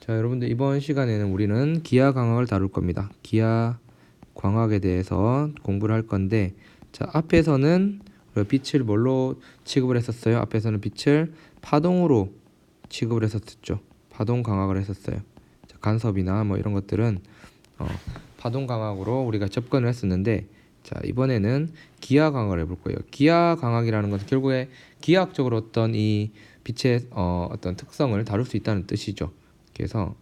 자, 여러분들 이번 시간에는 우리는 기하 광학을 다룰 겁니다. 기하 광학에 대해서 공부를 할 건데, 자, 앞에서는 우리가 빛을 뭘로 취급을 했었어요? 앞에서는 빛을 파동으로 취급을 했었죠. 파동 광학을 했었어요. 자, 간섭이나 뭐 이런 것들은 파동 광학으로 우리가 접근을 했었는데, 자, 이번에는 기하 광학을 해볼 거예요. 기하 광학이라는 것은 결국에 기하학적으로 어떤 이 빛의 어떤 특성을 다룰 수 있다는 뜻이죠. 그래서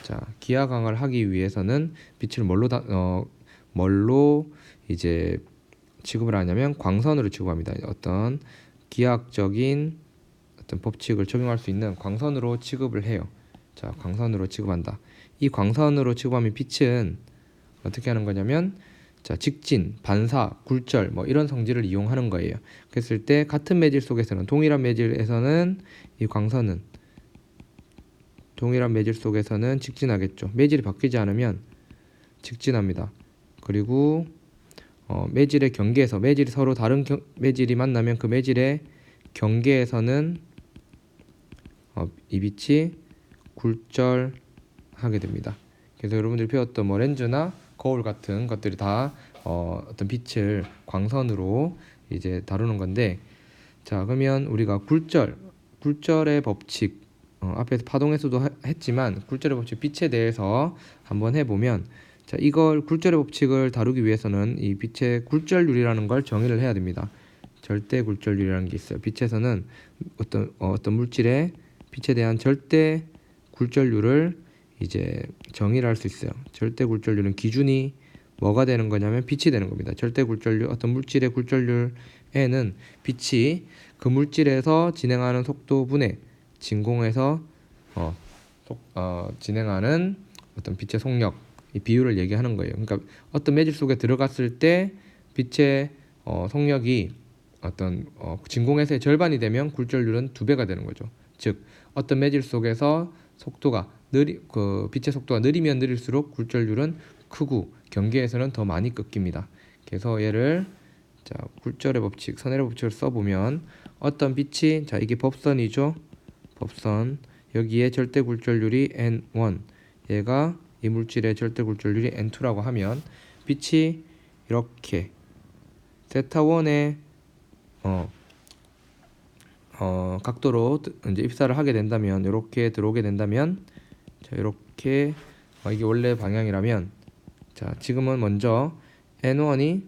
자, 기하 강화를 하기 위해서는 빛을 뭘로 이제 취급을 하냐면 광선으로 취급합니다. 어떤 기하학적인 어떤 법칙을 적용할 수 있는 광선으로 취급을 해요. 자, 광선으로 취급한다. 이 광선으로 취급하면 빛은 어떻게 하는 거냐면, 자, 직진, 반사, 굴절 뭐 이런 성질을 이용하는 거예요. 그랬을 때 같은 매질 속에서는, 동일한 매질에서는 이 광선은 동일한 매질 속에서는 직진하겠죠. 매질이 바뀌지 않으면 직진합니다. 그리고 매질의 경계에서, 매질이 서로 다른 매질이 만나면 그 매질의 경계에서는 이 빛이 굴절하게 됩니다. 그래서 여러분들이 배웠던 뭐 렌즈나 거울 같은 것들이 다 어떤 빛을 광선으로 이제 다루는 건데, 자, 그러면 우리가 굴절의 법칙, 앞에서 파동에서도 했지만 굴절의 법칙 빛에 대해서 한번 해보면, 자, 이걸 굴절의 법칙을 다루기 위해서는 이 빛의 굴절률이라는 걸 정의를 해야 됩니다. 절대 굴절률이라는 게 있어요. 빛에서는 어떤 물질의 빛에 대한 절대 굴절률을 이제 정의를 할 수 있어요. 절대 굴절률은 기준이 뭐가 되는 거냐면 빛이 되는 겁니다. 절대 굴절률, 어떤 물질의 굴절률에는 빛이 그 물질에서 진행하는 속도분의 진공에서 진행하는 어떤 빛의 속력, 이 비율을 얘기하는 거예요. 그러니까 어떤 매질 속에 들어갔을 때 빛의 속력이 어떤 진공에서의 절반이 되면 굴절률은 2배가 되는 거죠. 즉, 어떤 매질 속에서 빛의 속도가 느리면 느릴수록 굴절률은 크고 경계에서는 더 많이 꺾입니다. 그래서 얘를, 자, 굴절의 법칙, 선혈의 법칙을 써보면 어떤 빛이, 자, 이게 법선이죠. 법선, 여기에 절대 굴절률이 N1, 얘가 이 물질의 절대 굴절률이 N2라고 하면 빛이 이렇게 세타1의 각도로 이제 입사를 하게 된다면, 이렇게 들어오게 된다면, 자, 이렇게 이게 원래 방향이라면, 자, 지금은 먼저 N1에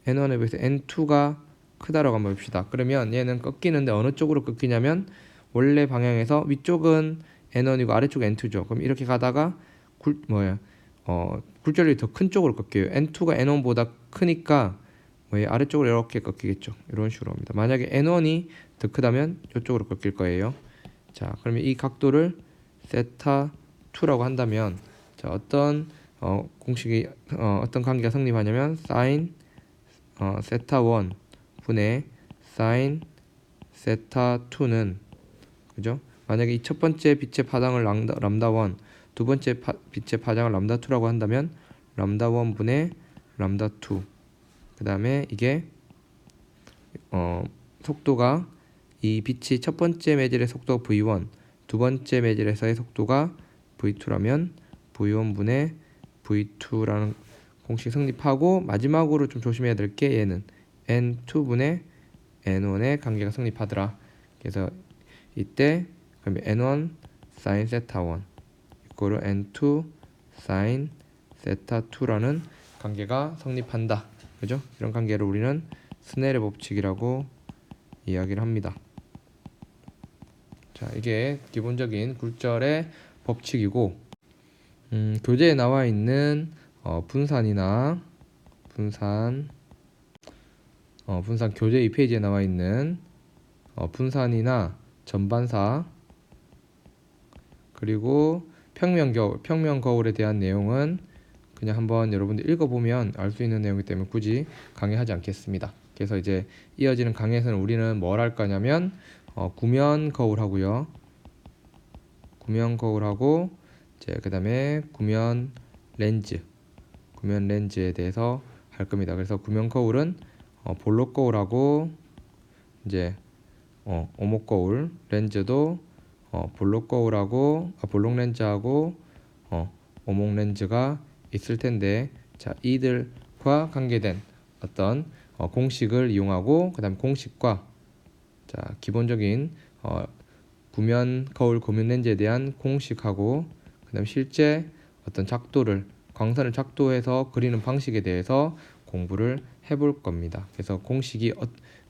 비해서 N2가 크다라고 한번 봅시다. 그러면 얘는 꺾이는데 어느 쪽으로 꺾이냐면, 원래 방향에서 위쪽은 N1이고 아래쪽은 N2죠. 그럼 이렇게 가다가 굴절률이 더 큰 쪽으로 꺾여요. N2가 N1보다 크니까 아래쪽으로 이렇게 꺾이겠죠. 이런 식으로 합니다. 만약에 N1이 더 크다면 이쪽으로 꺾일 거예요. 자, 그러면 이 각도를 세타 2라고 한다면, 자, 어떤 공식이 어떤 관계가 성립하냐면 사인 세타 1 분의 사인 세타 2는, 그죠? 만약에 이 첫 번째 빛의 파장을 람다 1, 두 번째 빛의 파장을 람다 2라고 한다면 람다 1 분의 람다 2, 그 다음에 이게 속도가, 이 빛이 첫 번째 매질의 속도가 V1, 두 번째 매질에서의 속도가 V2라면 V1 분의 V2라는 공식 성립하고, 마지막으로 좀 조심해야 될 게 얘는 N2 분의 N1의 관계가 성립하더라. 그래서 이때 그러면 N1 sin 세타 1 이거를 N2 sin 세타 2라는 관계가 성립한다. 그죠? 이런 관계를 우리는 스넬의 법칙이라고 이야기를 합니다. 자, 이게 기본적인 굴절의 법칙이고, 교재에 나와 있는 분산 교재 2페이지에 나와 있는 분산이나 전반사, 그리고 평면 거울에 대한 내용은 그냥 한번 여러분들 읽어보면 알 수 있는 내용이기 때문에 굳이 강의하지 않겠습니다. 그래서 이제 이어지는 강의에서는 우리는 뭘 할 거냐면 구면 거울 하고요. 구면 거울하고 이제 그다음에 구면 렌즈에 대해서 할 겁니다. 그래서 구면 거울은 볼록 거울하고 이제 오목 거울, 렌즈도 볼록 거울하고 볼록 렌즈하고 오목 렌즈가 있을 텐데, 자, 이들과 관계된 어떤 공식을 이용하고, 그다음 공식과 자, 기본적인 구면 거울 구면 렌즈에 대한 공식하고, 그다음 실제 어떤 작도를 광선을 작도해서 그리는 방식에 대해서 공부를 해볼 겁니다. 그래서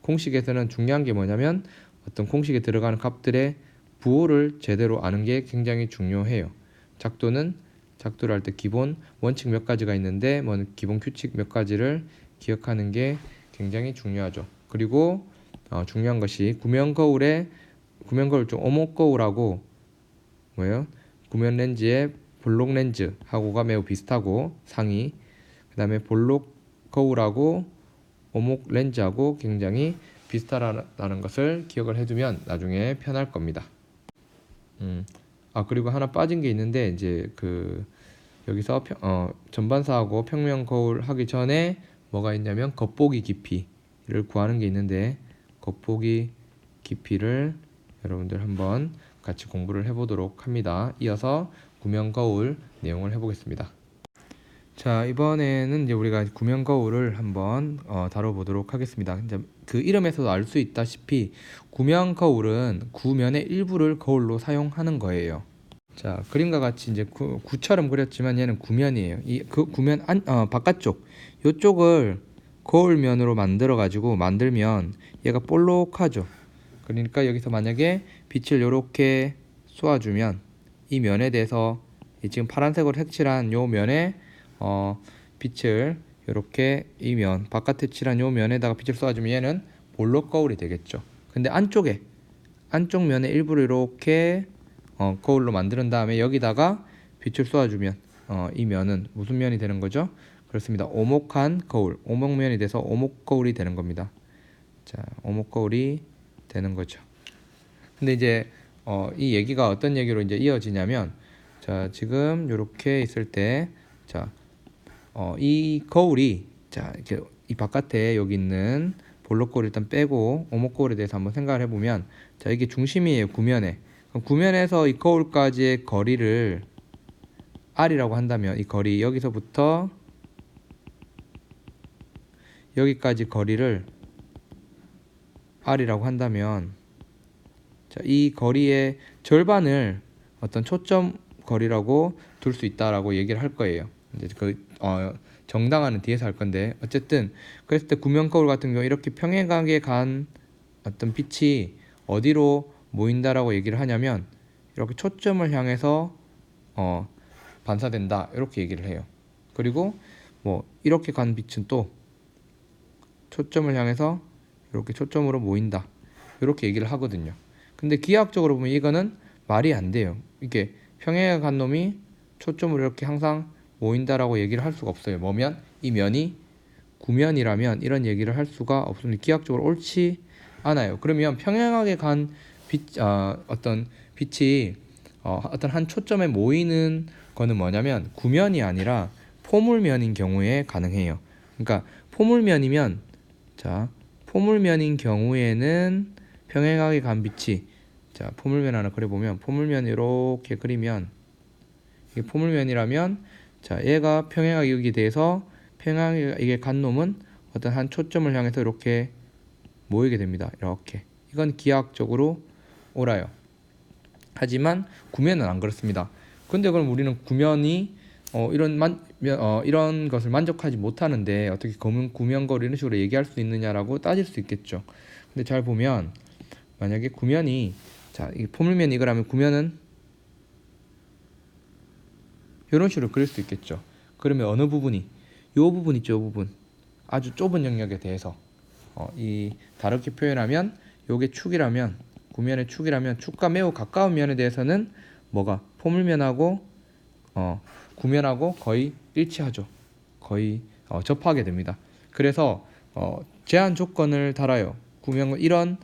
공식에서는 중요한 게 뭐냐면 어떤 공식에 들어가는 값들의 부호를 제대로 아는 게 굉장히 중요해요. 작도를 할 때 기본 원칙 몇 가지가 있는데 기본 규칙 몇 가지를 기억하는 게 굉장히 중요하죠. 그리고 중요한 것이 구면 거울 중 오목 거울하고 뭐예요? 구면 렌즈의 볼록 렌즈하고가 매우 비슷하고 상이, 그다음에 볼록 거울하고 오목 렌즈하고 굉장히 비슷하다는 것을 기억을 해두면 나중에 편할 겁니다. 그리고 하나 빠진 게 있는데, 이제 여기서 전반사하고 평면 거울 하기 전에 뭐가 있냐면 겉보기 깊이를 구하는 게 있는데, 겉보기 깊이를 여러분들 한번 같이 공부를 해보도록 합니다. 이어서 구면 거울 내용을 해보겠습니다. 자, 이번에는 이제 우리가 구면 거울을 한번 다뤄보도록 하겠습니다. 이제 그 이름에서도 알 수 있다시피 구면 거울은 구면의 일부를 거울로 사용하는 거예요. 자, 그림과 같이 이제 구처럼 그렸지만 얘는 구면이에요. 그 구면 바깥쪽 이쪽을 거울면으로 만들면 얘가 볼록하죠. 그러니까 여기서 만약에 빛을 이렇게 쏘아주면 이 면에 대해서 지금 파란색으로 색칠한 요 면에 빛을 이렇게 이 면 바깥에 칠한 요 면에다가 빛을 쏘아주면 얘는 볼록 거울이 되겠죠. 근데 안쪽 면의 일부를 이렇게 거울로 만든 다음에 여기다가 빛을 쏘아주면 이 면은 무슨 면이 되는 거죠? 그렇습니다. 오목한 거울, 오목면이 돼서 오목 거울이 되는 겁니다. 자, 오목 거울이 되는 거죠. 근데 이제 이 얘기가 어떤 얘기로 이제 이어지냐면, 자, 지금 이렇게 있을 때, 자, 이 거울이, 자, 이렇게 이 바깥에 여기 있는 볼록 거울 일단 빼고 오목 거울에 대해서 한번 생각을 해보면, 자, 이게 중심이에요. 구면에. 그럼 구면에서 이 거울까지의 거리를 R이라고 한다면, 이 거리 여기서부터 여기까지 거리를 R이라고 한다면, 자, 이 거리의 절반을 어떤 초점 거리라고 둘 수 있다라고 얘기를 할 거예요. 이제 정당화는 뒤에서 할 건데, 어쨌든 그랬을 때 구면 거울 같은 경우 이렇게 평행하게 간 어떤 빛이 어디로 모인다라고 얘기를 하냐면, 이렇게 초점을 향해서 반사된다 이렇게 얘기를 해요. 그리고 이렇게 간 빛은 또 초점을 향해서 이렇게 초점으로 모인다 이렇게 얘기를 하거든요. 근데 기하학적으로 보면 이거는 말이 안 돼요. 이게 평행하게 간 놈이 초점으로 이렇게 항상 모인다라고 얘기를 할 수가 없어요. 뭐면 이 면이 구면이라면 이런 얘기를 할 수가 없습니다. 기하학적으로 옳지 않아요. 그러면 평행하게 간 어떤 빛이 어떤 한 초점에 모이는 거는 뭐냐면 구면이 아니라 포물면인 경우에 가능해요. 그러니까 포물면인 경우에는 평행하게 간 빛이, 자, 포물면 하나 그려보면, 포물면 이렇게 그리면 이게 포물면이라면, 자, 얘가 평행하게 여기 대해서 평행하게 이게 간 놈은 어떤 한 초점을 향해서 이렇게 모이게 됩니다. 이렇게. 이건 기하학적으로 옳아요. 하지만 구면은 안 그렇습니다. 근데 그럼 우리는 구면이 이런 것을 만족하지 못하는데 어떻게 구면 거리 이런 식으로 얘기할 수 있느냐라고 따질 수 있겠죠. 근데 잘 보면 만약에 구면이, 자, 이 포물면 이거라면 구면은 이런 식으로 그릴 수 있겠죠. 그러면 어느 부분이, 요 부분 있죠, 요 부분, 아주 좁은 영역에 대해서 이 다르게 표현하면 요게 축이라면, 구면의 축이라면 축과 매우 가까운 면에 대해서는 뭐가 포물면하고 구면하고 거의 일치하죠. 거의 접하게 됩니다. 그래서 제한 조건을 달아요. 구면 이런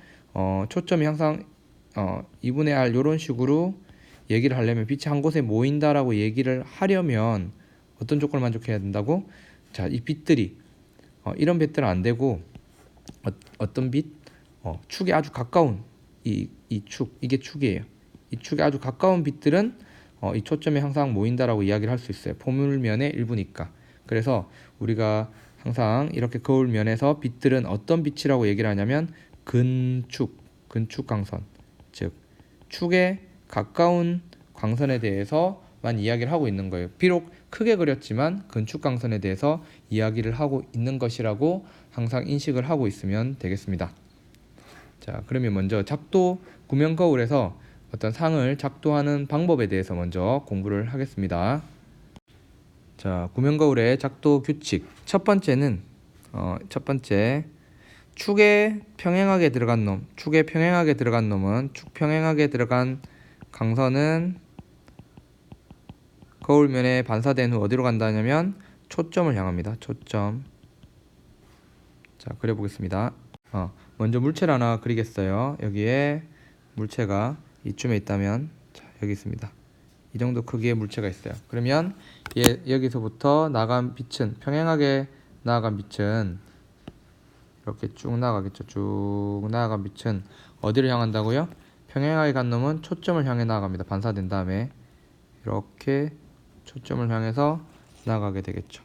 초점이 항상 2분의 R 이런 식으로 얘기를 하려면, 빛이 한 곳에 모인다라고 얘기를 하려면 어떤 조건을 만족해야 된다고? 자, 이 빛들이 이런 빛들은 안 되고 어떤 빛 축에 아주 가까운 이 축, 이게 축이에요. 이 축에 아주 가까운 빛들은 이 초점이 항상 모인다라고 이야기를 할 수 있어요. 포물면의 일부니까. 그래서 우리가 항상 이렇게 거울면에서 빛들은 어떤 빛이라고 얘기를 하냐면 근축 광선, 즉 축에 가까운 광선에 대해서만 이야기를 하고 있는 거예요. 비록 크게 그렸지만 근축 광선에 대해서 이야기를 하고 있는 것이라고 항상 인식을 하고 있으면 되겠습니다. 자, 그러면 먼저 작도 구명 거울에서 어떤 상을 작도하는 방법에 대해서 먼저 공부를 하겠습니다. 자, 구명 거울의 작도 규칙. 첫 번째 축에 평행하게 들어간 놈은 축 평행하게 들어간 강선은 거울면에 반사된 후 어디로 간다냐면 초점을 향합니다. 초점. 자, 그려보겠습니다. 먼저 물체를 하나 그리겠어요. 여기에 물체가 이쯤에 있다면, 자, 여기 있습니다. 이 정도 크기의 물체가 있어요. 그러면 여기서부터 나간 빛은, 평행하게 나아간 빛은 이렇게 쭉 나가겠죠. 쭉 나아간 빛은 어디를 향한다고요? 평행하게 간 놈은 초점을 향해 나아갑니다. 반사된 다음에 이렇게 초점을 향해서 나가게 되겠죠.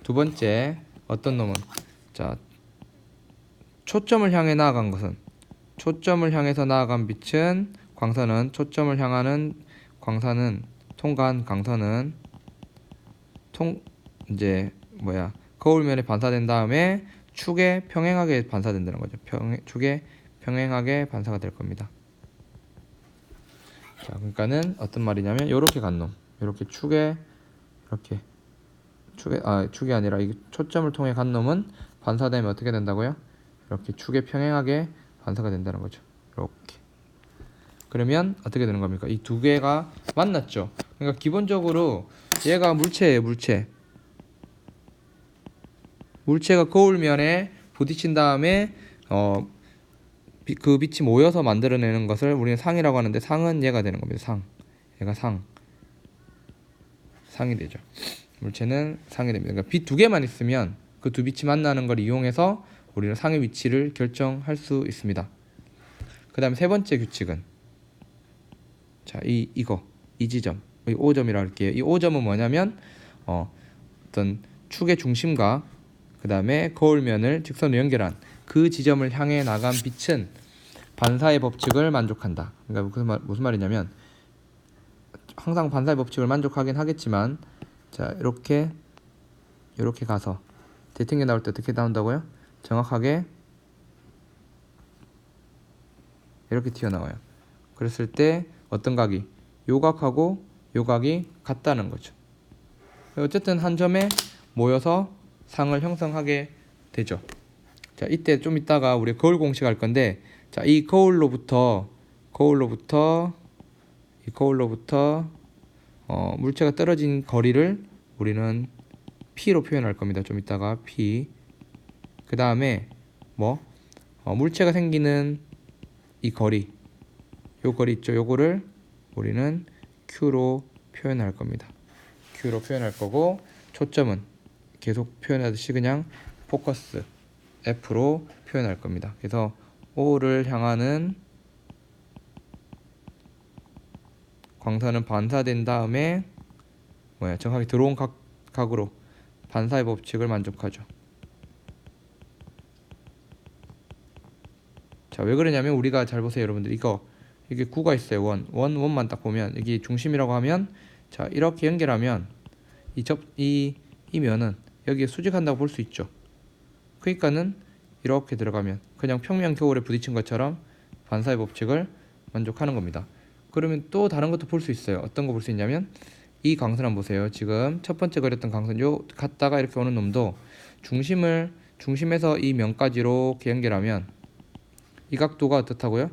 두 번째, 어떤 놈은, 자, 초점을 향해 나아간 것은, 초점을 향해서 나아간 빛은, 광선은, 초점을 향하는 광선은, 통과한 광선은 거울면에 반사된 다음에 축에 평행하게 반사된다는 거죠. 축에 평행하게 반사가 될 겁니다. 자, 그러니까는 어떤 말이냐면 요렇게 간 놈, 요렇게 축이 아니라 이 초점을 통해 간 놈은 반사되면 어떻게 된다고요? 이렇게 축에 평행하게 반사가 된다는 거죠. 이렇게. 그러면 어떻게 되는 겁니까? 이 두 개가 만났죠. 그러니까 기본적으로 얘가 물체예요. 물체가 거울면에 부딪힌 다음에 그 빛이 모여서 만들어내는 것을 우리는 상이라고 하는데, 상은 얘가 되는 겁니다. 얘가 상이 되죠. 물체는 상이 됩니다. 그러니까 빛 두 개만 있으면 그 두 빛이 만나는 걸 이용해서 우리는 상의 위치를 결정할 수 있습니다. 그 다음에 세 번째 규칙은, 자, 이 지점, 이 5점이라고 할게요. 이 5점은 뭐냐면 어떤 축의 중심과 그 다음에 거울면을 직선으로 연결한 그 지점을 향해 나간 빛은 반사의 법칙을 만족한다. 그러니까 무슨 말이냐면, 항상 반사의 법칙을 만족하긴 하겠지만, 자, 이렇게 가서 대칭이 나올 때 어떻게 나온다고요? 정확하게 이렇게 튀어나와요. 그랬을 때 어떤 각이, 요 각하고 요 각이 같다는 거죠. 어쨌든 한 점에 모여서 상을 형성하게 되죠. 자, 이때 좀 이따가 우리 거울 공식 할 건데, 자, 이 거울로부터 물체가 떨어진 거리를 우리는 P로 표현할 겁니다. 좀 이따가 P. 그 다음에 물체가 생기는 이 거리, 요 거리 있죠. 요거를 우리는 Q로 표현할 겁니다. Q로 표현할 거고, 초점은 계속 표현하듯이 그냥 포커스 F로 표현할 겁니다. 그래서 O를 향하는 광선은 반사된 다음에 정확히 들어온 각으로 반사의 법칙을 만족하죠. 자, 왜 그러냐면, 우리가 잘 보세요, 여러분들. 이게 구가 있어요. 원만 딱 보면 이게 중심이라고 하면, 자, 이렇게 연결하면 이 면은 여기에 수직한다고 볼 수 있죠. 그러니까는 이렇게 들어가면 그냥 평면 거울에 부딪힌 것처럼 반사의 법칙을 만족하는 겁니다. 그러면 또 다른 것도 볼 수 있어요. 어떤 거 볼 수 있냐면, 이 광선 한번 보세요. 지금 첫 번째 그렸던 광선, 요 갔다가 이렇게 오는 놈도 중심에서 이 면까지 이렇게 연결하면 이 각도가 어떻다고요?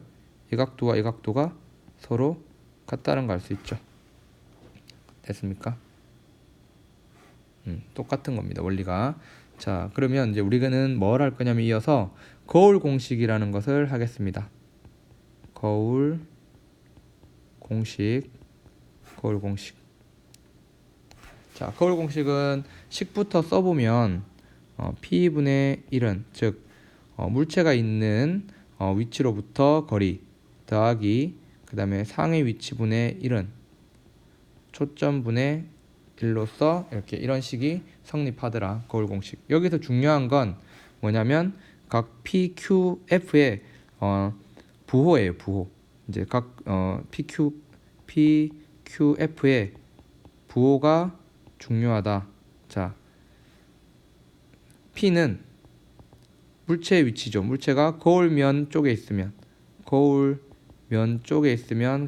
이 각도와 이 각도가 서로 같다는 걸 알 수 있죠. 됐습니까? 똑같은 겁니다, 원리가. 자, 그러면 이제 우리는 뭘 할 거냐면, 이어서 거울 공식이라는 것을 하겠습니다. 거울 공식. 자, 거울 공식은 식부터 써보면 P분의 1은, 즉 물체가 있는 위치로부터 거리 더하기 그 다음에 상의 위치분의 1은 초점분의 1로서 이렇게 이런 식이 성립하더라. 거울 공식. 여기서 중요한 건 뭐냐면 각 PQF의 부호예요. 부호. 이제 각 PQF의 부호가 중요하다. 자, P는 물체의 위치죠. 물체가 거울면 쪽에 있으면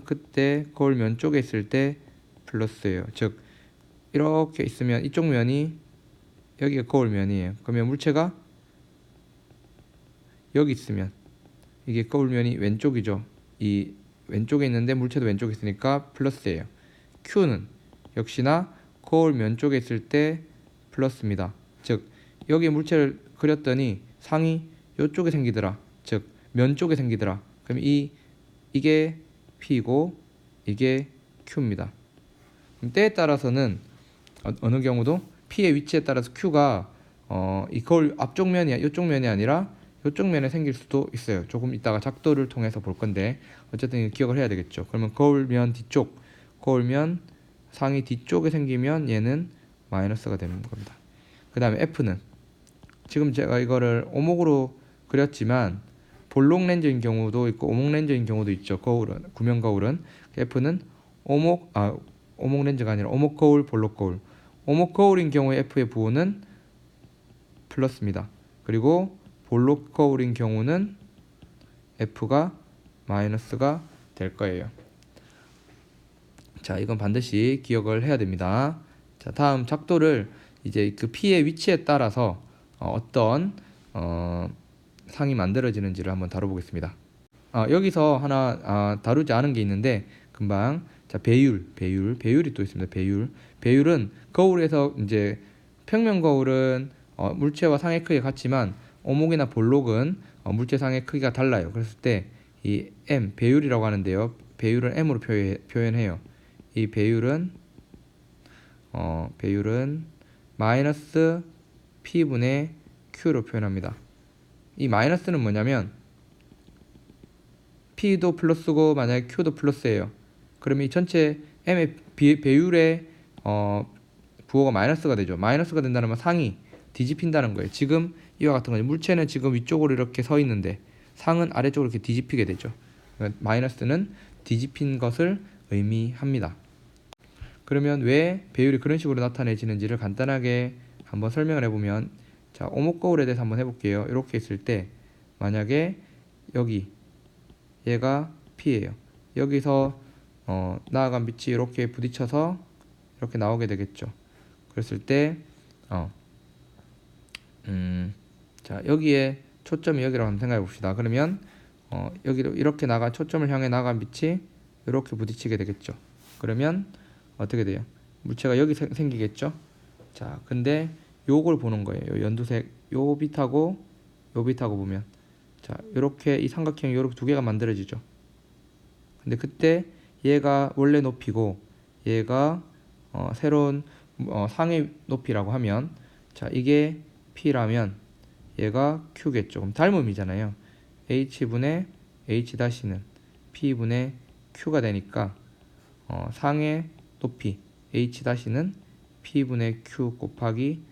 그때 거울면 쪽에 있을 때 플러스예요. 즉 이렇게 있으면 이쪽 면이 여기가 거울면이에요. 그러면 물체가 여기 있으면 이게 거울면이 왼쪽이죠. 이 왼쪽에 있는데 물체도 왼쪽에 있으니까 플러스예요. Q는 역시나 거울면 쪽에 있을 때 플러스입니다. 즉 여기에 물체를 그렸더니 상이 이쪽에 생기더라. 즉 면 쪽에 생기더라. 그럼 이게 P이고 이게 Q입니다. 그럼 때에 따라서는 어느 경우도 P의 위치에 따라서 Q가 이 거울 앞쪽 면이 이쪽 면이 아니라 이쪽 면에 생길 수도 있어요. 조금 이따가 작도를 통해서 볼 건데 어쨌든 기억을 해야 되겠죠. 그러면 거울면 뒤쪽, 거울면 상이 뒤쪽에 생기면 얘는 마이너스가 되는 겁니다. 그 다음에 F는 지금 제가 이거를 오목으로 그렸지만 볼록 렌즈인 경우도 있고 오목 렌즈인 경우도 있죠. 거울은 구면 거울은 F는 오목 렌즈가 아니라 오목 거울, 볼록 거울. 오목 거울인 경우에 F의 부호는 플러스입니다. 그리고 볼록 거울인 경우는 F가 마이너스가 될 거예요. 자, 이건 반드시 기억을 해야 됩니다. 자, 다음 작도를 이제 그 P의 위치에 따라서 어떤 상이 만들어지는지를 한번 다뤄보겠습니다. 여기서 하나 다루지 않은 게 있는데 금방 자 배율이 또 있습니다. 배율은 거울에서 이제 평면 거울은 물체와 상의 크기가 같지만 오목이나 볼록은 물체 상의 크기가 달라요. 그랬을 때 이 M 배율이라고 하는데요. 배율은 M으로 표현해요. 이 배율은 마이너스 P분의 Q로 표현합니다. 이 마이너스는 뭐냐면 P도 플러스고 만약에 Q도 플러스예요. 그러면 이 전체 M의 배율의 부호가 마이너스가 되죠. 마이너스가 된다는 건 상이 뒤집힌다는 거예요. 지금 이와 같은 거죠. 물체는 지금 위쪽으로 이렇게 서 있는데 상은 아래쪽으로 이렇게 뒤집히게 되죠. 그러니까 마이너스는 뒤집힌 것을 의미합니다. 그러면 왜 배율이 그런 식으로 나타내지는지를 간단하게 한번 설명을 해보면 자, 오목 거울에 대해서 한번 해볼게요. 이렇게 있을 때 만약에 여기 얘가 P예요. 여기서 나아간 빛이 이렇게 부딪혀서 이렇게 나오게 되겠죠. 그랬을 때 자, 여기에 초점이 여기라고 한번 생각해 봅시다. 그러면 여기로 이렇게 초점을 향해 나간 빛이 이렇게 부딪히게 되겠죠. 그러면 어떻게 돼요? 물체가 여기 생기겠죠. 자, 근데 요걸 보는 거예요. 요 연두색 요 빛하고 보면 자, 이렇게 이 삼각형이 이렇게 두 개가 만들어지죠. 근데 그때 얘가 원래 높이고 얘가 새로운 상의 높이라고 하면 자, 이게 P라면 얘가 Q겠죠. 그럼 닮음이잖아요. H분의 H-는 P분의 Q가 되니까 상의 높이 H-는 P분의 Q 곱하기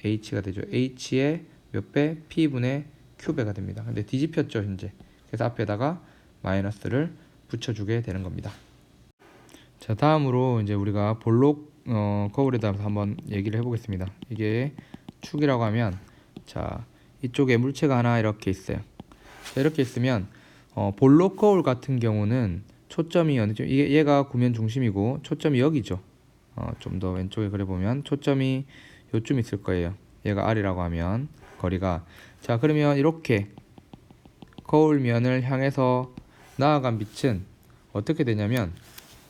H가 되죠. H의 몇 배? P분의 Q배가 됩니다. 근데 뒤집혔죠, 현재. 그래서 앞에다가 마이너스를 붙여주게 되는 겁니다. 자, 다음으로 이제 우리가 볼록 거울에 대해서 한번 얘기를 해보겠습니다. 이게 축이라고 하면 자, 이쪽에 물체가 하나 이렇게 있어요. 자, 이렇게 있으면 볼록 거울 같은 경우는 초점이 어느 쪽 얘가 구면 중심이고 초점이 여기죠. 좀 더 왼쪽에 그려보면 초점이 요쯤 있을 거예요. 얘가 R이라고 하면 거리가 자, 그러면 이렇게 거울면을 향해서 나아간 빛은 어떻게 되냐면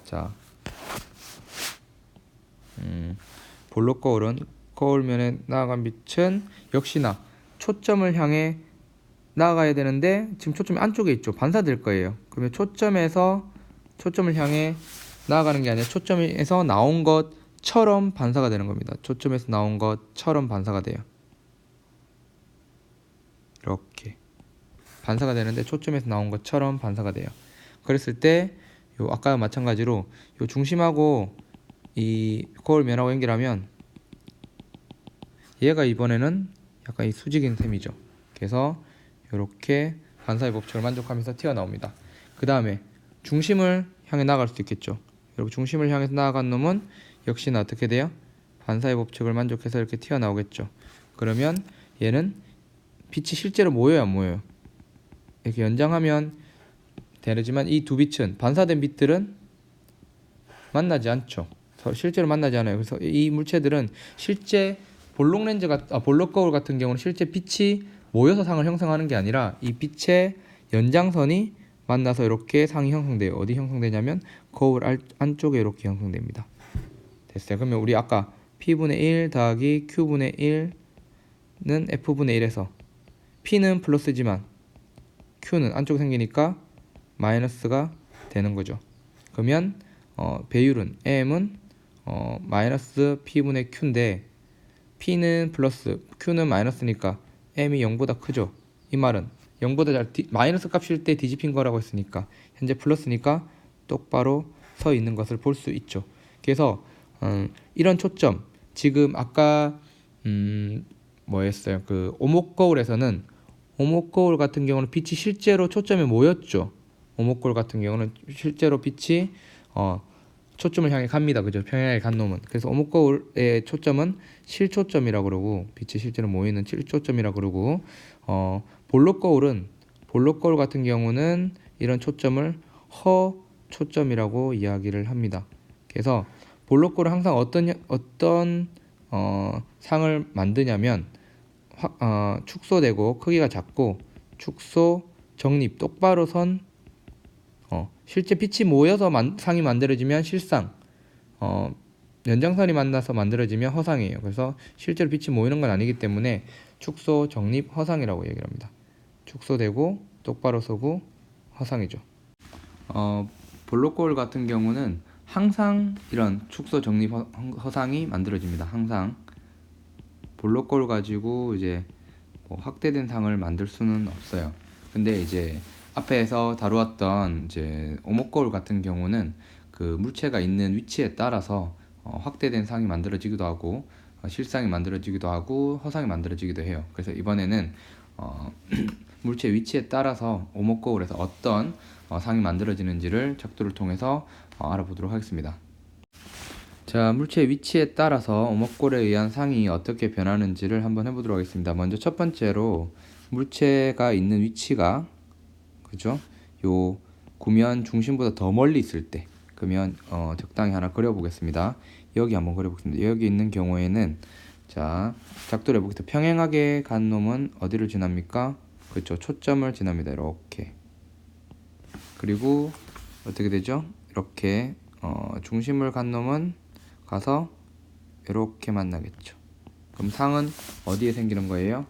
자, 볼록 거울은 거울면에 나아간 빛은 역시나 초점을 향해 나아가야 되는데 지금 초점이 안쪽에 있죠. 반사될 거예요. 그러면 초점을 향해 나아가는 게 아니라 초점에서 나온 것처럼 반사가 되는 겁니다. 초점에서 나온 것처럼 반사가 돼요. 이렇게 반사가 되는데 초점에서 나온 것처럼 반사가 돼요. 그랬을 때 요 아까 마찬가지로 요 중심하고 이 거울 면하고 연결하면 얘가 이번에는 약간 이 수직인 셈이죠. 그래서 이렇게 반사의 법칙을 만족하면서 튀어나옵니다. 그 다음에 중심을 향해 나갈 수 있겠죠. 이렇게 중심을 향해서 나아간 놈은 역시나 어떻게 돼요? 반사의 법칙을 만족해서 이렇게 튀어나오겠죠. 그러면 얘는 빛이 실제로 모여요, 안 모여요? 이렇게 연장하면 되지만 이 두 빛은 반사된 빛들은 만나지 않죠. 실제로 만나지 않아요. 그래서 이 물체들은 실제 볼록 거울 같은 경우는 실제 빛이 모여서 상을 형성하는 게 아니라 이 빛의 연장선이 만나서 이렇게 상이 형성돼요. 어디 형성되냐면 거울 안쪽에 이렇게 형성됩니다. 됐어요. 그러면 우리 아까 P분의 1 더하기 Q분의 1는 F분의 1에서 P는 플러스지만 Q는 안쪽에 생기니까 마이너스가 되는 거죠. 그러면 배율은 M은 마이너스 P분의 Q인데 P는 플러스 Q는 마이너스니까 M이 0보다 크죠. 이 말은 0보다 마이너스 값일 때 뒤집힌 거라고 했으니까 현재 플러스니까 똑바로 서 있는 것을 볼 수 있죠. 그래서 이런 초점 지금 아까 뭐였어요? 그 오목 거울에서는 오목 거울 같은 경우는 빛이 실제로 초점에 모였죠. 오목 거울 같은 경우는 실제로 빛이 초점을 향해 갑니다. 그죠? 평행하게 간 놈은. 그래서 오목 거울의 초점은 실초점이라고 그러고 빛이 실제로 모이는 실초점이라고 그러고 볼록 거울 같은 경우는 이런 초점을 허초점이라고 이야기를 합니다. 그래서 볼록 거울은 항상 어떤 상을 만드냐면 축소되고 크기가 작고 축소 정립 똑바로 선 실제 빛이 모여서 상이 만들어지면 실상 연장선이 만나서 만들어지면 허상이에요. 그래서 실제로 빛이 모이는 건 아니기 때문에 축소, 정립, 허상이라고 얘기를 합니다. 축소되고 똑바로 서고 허상이죠. 볼록 거울 같은 경우는 항상 이런 축소, 정립, 허상이 만들어집니다. 항상 볼록 거울 가지고 이제 뭐 확대된 상을 만들 수는 없어요. 근데 이제 앞에서 다루었던 이제 오목 거울 같은 경우는 그 물체가 있는 위치에 따라서 확대된 상이 만들어지기도 하고 실상이 만들어지기도 하고 허상이 만들어지기도 해요. 그래서 이번에는 물체 위치에 따라서 오목 거울에서 어떤 상이 만들어지는지를 척도를 통해서 알아보도록 하겠습니다. 자, 물체의 위치에 따라서 오목골에 의한 상이 어떻게 변하는지를 한번 해보도록 하겠습니다. 먼저 첫 번째로 물체가 있는 위치가 그죠? 요 구면 중심보다 더 멀리 있을 때 그러면 적당히 하나 그려보겠습니다. 여기 한번 그려보겠습니다. 여기 있는 경우에는 자 작도를 해보겠습니다. 평행하게 간 놈은 어디를 지납니까? 그렇죠. 초점을 지납니다. 이렇게. 그리고 어떻게 되죠? 이렇게 중심을 간 놈은 가서 이렇게 만나겠죠. 그럼 상은 어디에 생기는 거예요?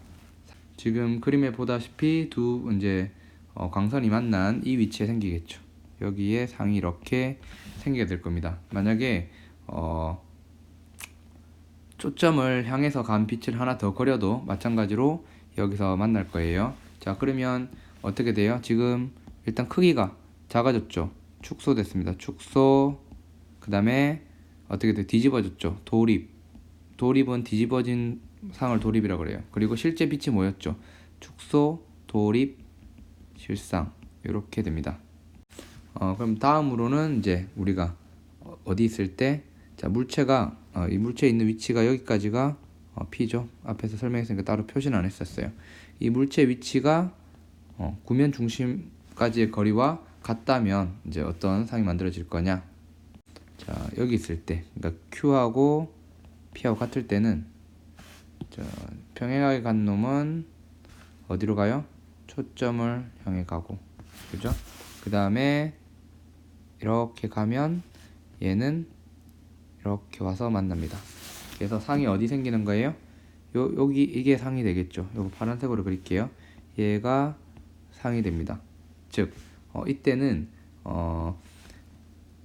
지금 그림에 보다시피 두 이제 광선이 만난 이 위치에 생기겠죠. 여기에 상이 이렇게 생기게 될 겁니다. 만약에 초점을 향해서 간 빛을 하나 더 그려도 마찬가지로 여기서 만날 거예요. 자, 그러면 어떻게 돼요? 지금 일단 크기가 작아졌죠. 축소됐습니다. 축소. 그 다음에 어떻게 돼? 뒤집어졌죠. 도립은 뒤집어진 상을 도립이라고 그래요. 그리고 실제 빛이 모였죠. 축소, 도립, 실상 이렇게 됩니다. 그럼 다음으로는 이제 우리가 어디 있을 때 자 물체가 이 물체에 있는 위치가 여기까지가 P죠. 앞에서 설명했으니까 따로 표시는 안 했었어요. 이 물체 위치가 구면 중심까지의 거리와 같다면 이제 어떤 상이 만들어질 거냐? 자 여기 있을 때 그러니까 Q하고 P하고 같을 때는 자, 평행하게 간 놈은 어디로 가요? 초점을 향해 가고 그죠? 그 다음에 이렇게 가면 얘는 이렇게 와서 만납니다. 그래서 상이 어디 생기는 거예요? 여기 이게 상이 되겠죠. 요거 파란색으로 그릴게요. 얘가 상이 됩니다. 즉 이때는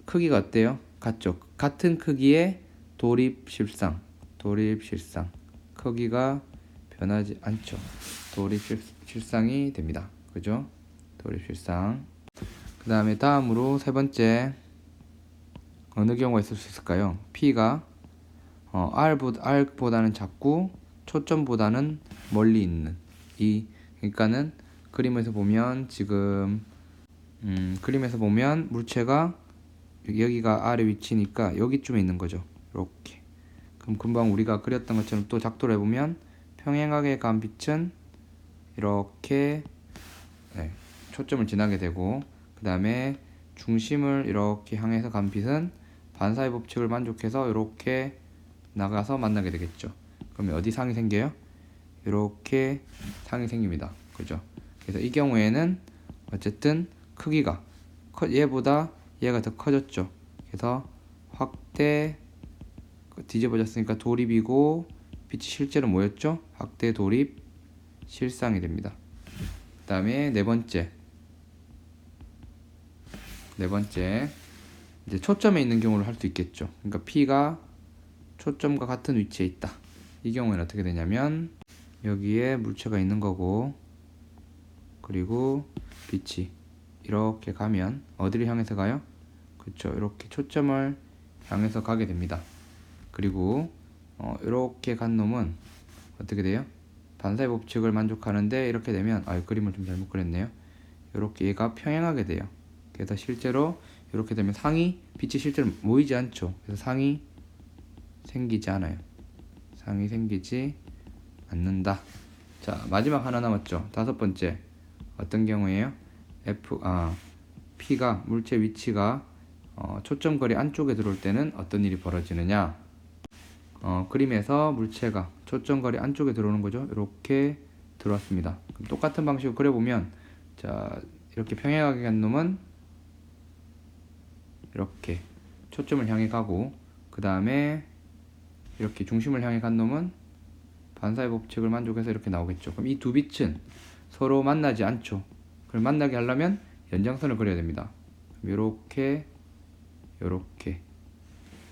크기가 어때요? 같죠? 같은 크기의 도립실상 크기가 변하지 않죠. 도립실상이 됩니다. 그죠? 도립실상. 그 다음에 다음으로 세 번째 어느 경우가 있을 수 있을까요? P가 R보다는 작고 초점보다는 멀리 있는 그러니까는 그림에서 보면 지금 그림에서 보면 물체가 여기가 R의 위치니까 여기쯤에 있는 거죠. 이렇게. 그럼 금방 우리가 그렸던 것처럼 또 작도를 해보면 평행하게 간 빛은 이렇게 초점을 지나게 되고, 그 다음에 중심을 이렇게 향해서 간 빛은 반사의 법칙을 만족해서 이렇게 나가서 만나게 되겠죠. 그러면 어디 상이 생겨요? 이렇게 상이 생깁니다. 그죠? 그래서 이 경우에는 어쨌든 크기가 얘보다 얘가 더 커졌죠. 그래서 확대 뒤집어졌으니까 도립이고, 빛이 실제로 뭐였죠? 확대 도립 실상이 됩니다. 그 다음에 네 번째 이제 초점에 있는 경우를 할 수 있겠죠. 그러니까 P가 초점과 같은 위치에 있다. 이 경우에는 어떻게 되냐면 여기에 물체가 있는 거고, 그리고 빛이 이렇게 가면 어디를 향해서 가요? 그렇죠. 이렇게 초점을 향해서 가게 됩니다. 그리고 이렇게 간 놈은 어떻게 돼요? 반사의 법칙을 만족하는데 이렇게 되면 그림을 좀 잘못 그렸네요. 이렇게 얘가 평행하게 돼요. 그래서 실제로 이렇게 되면 빛이 실제로 모이지 않죠. 그래서 상이 생기지 않아요. 상이 생기지 않는다. 자, 마지막 하나 남았죠. 다섯 번째 어떤 경우에요? P가 물체 위치가 초점거리 안쪽에 들어올 때는 어떤 일이 벌어지느냐? 그림에서 물체가 초점거리 안쪽에 들어오는 거죠. 이렇게 들어왔습니다. 그럼 똑같은 방식으로 그려보면, 자, 이렇게 평행하게 간 놈은 이렇게 초점을 향해 가고, 그 다음에 이렇게 중심을 향해 간 놈은 반사의 법칙을 만족해서 이렇게 나오겠죠. 그럼 이 두 빛은 서로 만나지 않죠. 그럼 만나게 하려면 연장선을 그려야 됩니다. 이렇게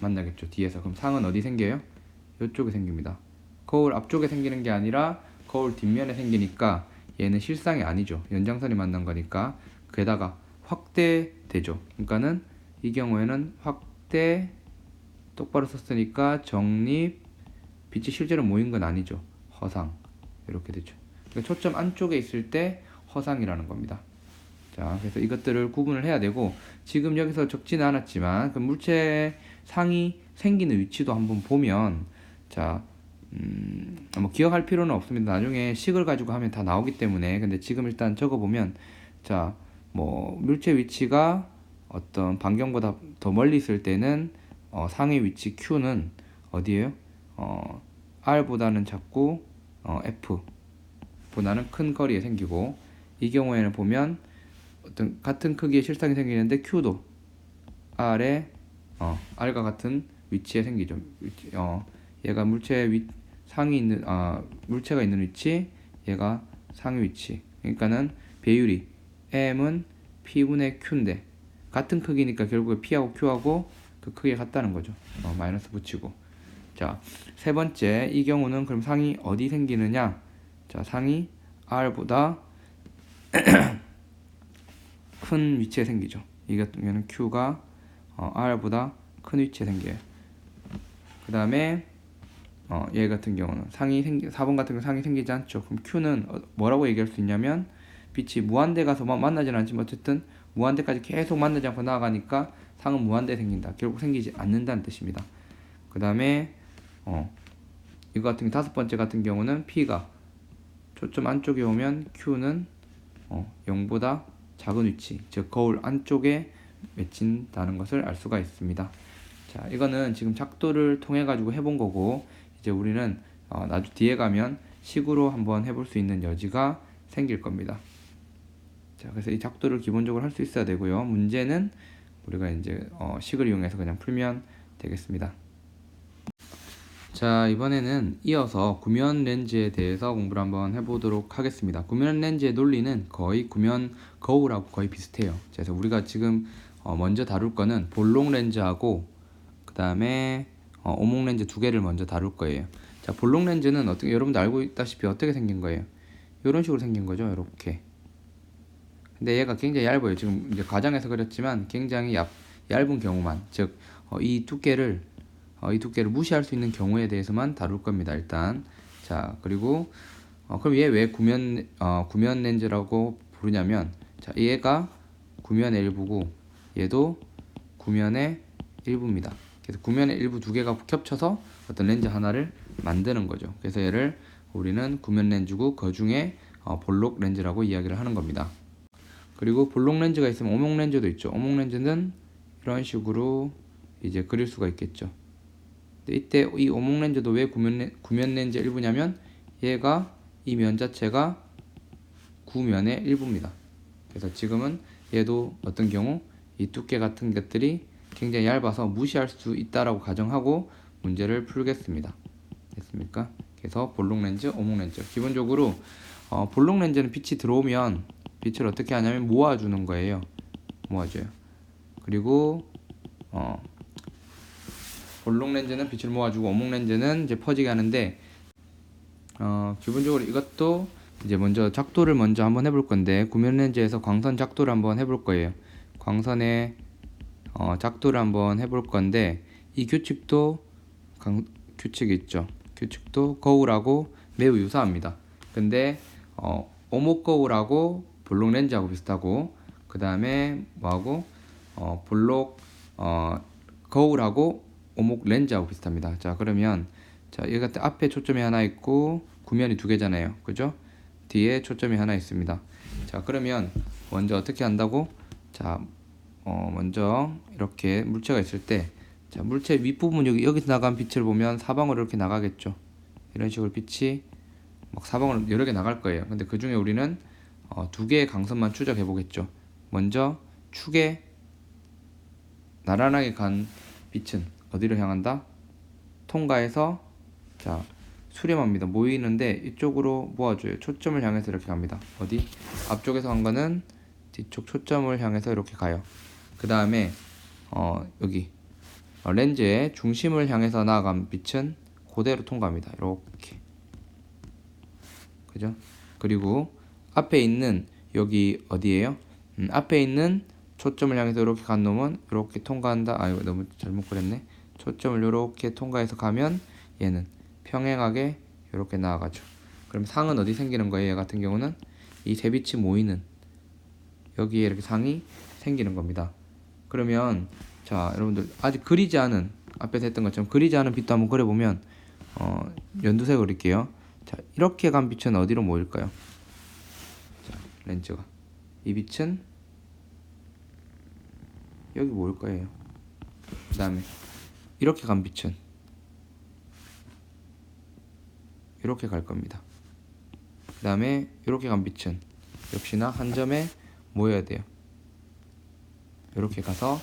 만나겠죠. 뒤에서. 그럼 상은 어디 생겨요? 이쪽에 생깁니다. 거울 앞쪽에 생기는 게 아니라 거울 뒷면에 생기니까 얘는 실상이 아니죠. 연장선이 만난 거니까. 게다가 확대되죠. 그러니까는 이 경우에는 확대 똑바로 썼으니까 정립, 빛이 실제로 모인 건 아니죠. 허상. 이렇게 되죠. 그러니까 초점 안쪽에 있을 때 허상이라는 겁니다. 자, 그래서 이것들을 구분을 해야 되고, 지금 여기서 적지는 않았지만 그 물체 상이 생기는 위치도 한번 보면, 자, 뭐 기억할 필요는 없습니다. 나중에 식을 가지고 하면 다 나오기 때문에. 근데 지금 일단 적어보면, 자, 뭐 물체 위치가 어떤 반경보다 더 멀리 있을 때는 상의 위치 Q는 어디에요? R보다는 작고 F보다는 큰 거리에 생기고, 이 경우에는 보면 어떤 같은 크기의 실상이 생기는데 Q도 R과 같은 위치에 생기죠. 얘가 상이 있는 물체가 있는 위치, 얘가 상의 위치. 그러니까는 배율이 M은 P분의 Q인데 같은 크기니까 결국에 P하고 Q하고 그 크기가 같다는 거죠. 마이너스 붙이고. 자, 세 번째, 이 경우는 그럼 상이 어디 생기느냐? 자, 상이 R보다 큰 위치에 생기죠. 이 같은 경우는 Q가 R보다 큰 위치에 생겨요. 그 다음에 얘 같은 경우는 4번 같은 경우 상이 생기지 않죠. 그럼 Q는 뭐라고 얘기할 수 있냐면, 빛이 무한대 가서 만나지는 않지만 어쨌든 무한대까지 계속 만나지 않고 나아가니까 상은 무한대에 생긴다. 결국 생기지 않는다는 뜻입니다. 그 다음에 이거 같은 경우 다섯 번째 같은 경우는 P가 초점 안쪽에 오면 Q는 0보다 작은 위치, 즉 거울 안쪽에 맺힌다는 것을 알 수가 있습니다. 자, 이거는 지금 작도를 통해 가지고 해본 거고, 이제 우리는 나중 뒤에 가면 식으로 한번 해볼 수 있는 여지가 생길 겁니다. 자, 그래서 이 작도를 기본적으로 할 수 있어야 되고요. 문제는 우리가 이제 식을 이용해서 그냥 풀면 되겠습니다. 자, 이번에는 이어서 구면 렌즈에 대해서 공부를 한번 해보도록 하겠습니다. 구면 렌즈의 논리는 거의 구면 거울하고 거의 비슷해요. 그래서 우리가 지금 먼저 다룰 거는 볼록 렌즈하고 그 다음에 오목 렌즈 두 개를 먼저 다룰 거예요. 자, 볼록 렌즈는 여러분도 알고 있다시피 어떻게 생긴 거예요? 이런 식으로 생긴 거죠. 이렇게. 근데 얘가 굉장히 얇아요. 지금 이제 가정에서 그렸지만 굉장히 얇은 경우만, 즉 이 두께를 무시할 수 있는 경우에 대해서만 다룰 겁니다. 일단 자, 그리고 그럼 얘 왜 구면 렌즈라고 부르냐면, 자, 얘가 구면의 일부고 얘도 구면의 일부입니다. 그래서 구면의 일부 두 개가 겹쳐서 어떤 렌즈 하나를 만드는 거죠. 그래서 얘를 우리는 구면 렌즈고 그 중에 볼록 렌즈라고 이야기를 하는 겁니다. 그리고 볼록 렌즈가 있으면 오목 렌즈도 있죠. 오목 렌즈는 이런 식으로 이제 그릴 수가 있겠죠. 근데 이때 이 오목 렌즈도 왜 구면 렌즈 일부냐면, 얘가 이 면 자체가 구면의 일부입니다. 그래서 지금은 얘도 어떤 경우 이 두께 같은 것들이 굉장히 얇아서 무시할 수 있다라고 가정하고 문제를 풀겠습니다. 됐습니까? 그래서 볼록 렌즈, 오목 렌즈. 기본적으로 볼록 렌즈는 빛이 들어오면 빛을 어떻게 하냐면 모아주는 거예요. 모아줘요. 그리고 볼록 렌즈는 빛을 모아주고 오목 렌즈는 이제 퍼지게 하는데, 기본적으로 이것도 이제 먼저 작도를 먼저 한번 해볼 건데, 구면 렌즈에서 광선 작도를 한번 해볼 거예요. 광선의 작도를 한번 해볼 건데, 이 규칙도 규칙이 있죠. 규칙도 거울하고 매우 유사합니다. 근데 오목 거울하고 볼록 렌즈하고 비슷하고, 그 다음에 뭐하고 볼록 거울하고 오목 렌즈하고 비슷합니다. 자, 그러면 자, 얘가 앞에 초점이 하나 있고 구면이 두 개잖아요. 그죠? 뒤에 초점이 하나 있습니다. 자, 그러면 먼저 어떻게 한다고? 자, 먼저 이렇게 물체가 있을 때, 자, 물체 윗부분 여기서 나간 빛을 보면 사방으로 이렇게 나가겠죠. 이런 식으로 빛이 막 사방으로 여러 개 나갈 거예요. 근데 그 중에 우리는 두 개의 강선만 추적해 보겠죠. 먼저 축에 나란하게 간 빛은 어디로 향한다? 통과해서 자, 수렴합니다. 모이는데 이쪽으로 모아줘요. 초점을 향해서 이렇게 갑니다. 어디? 앞쪽에서 간 거는 뒤쪽 초점을 향해서 이렇게 가요. 그 다음에 여기 렌즈의 중심을 향해서 나아간 빛은 그대로 통과합니다. 이렇게. 그죠? 그리고 앞에 있는 여기 어디예요? 앞에 있는 초점을 향해서 이렇게 간 놈은 이렇게 통과한다. 이거 너무 잘못 그렸네. 초점을 이렇게 통과해서 가면 얘는 평행하게 이렇게 나아가죠. 그럼 상은 어디 생기는 거예요? 얘 같은 경우는 이 세 빛이 모이는 여기에 이렇게 상이 생기는 겁니다. 그러면 자, 여러분들 아직 그리지 않은, 앞에서 했던 것처럼 그리지 않은 빛도 한번 그려보면 연두색 그릴게요. 자, 이렇게 간 빛은 어디로 모일까요? 자, 렌즈가 이 빛은 여기 모일 거예요. 그 다음에 이렇게 간 빛은 이렇게 갈 겁니다. 그 다음에 이렇게 간 빛은 역시나 한 점에 모여야 돼요. 이렇게 가서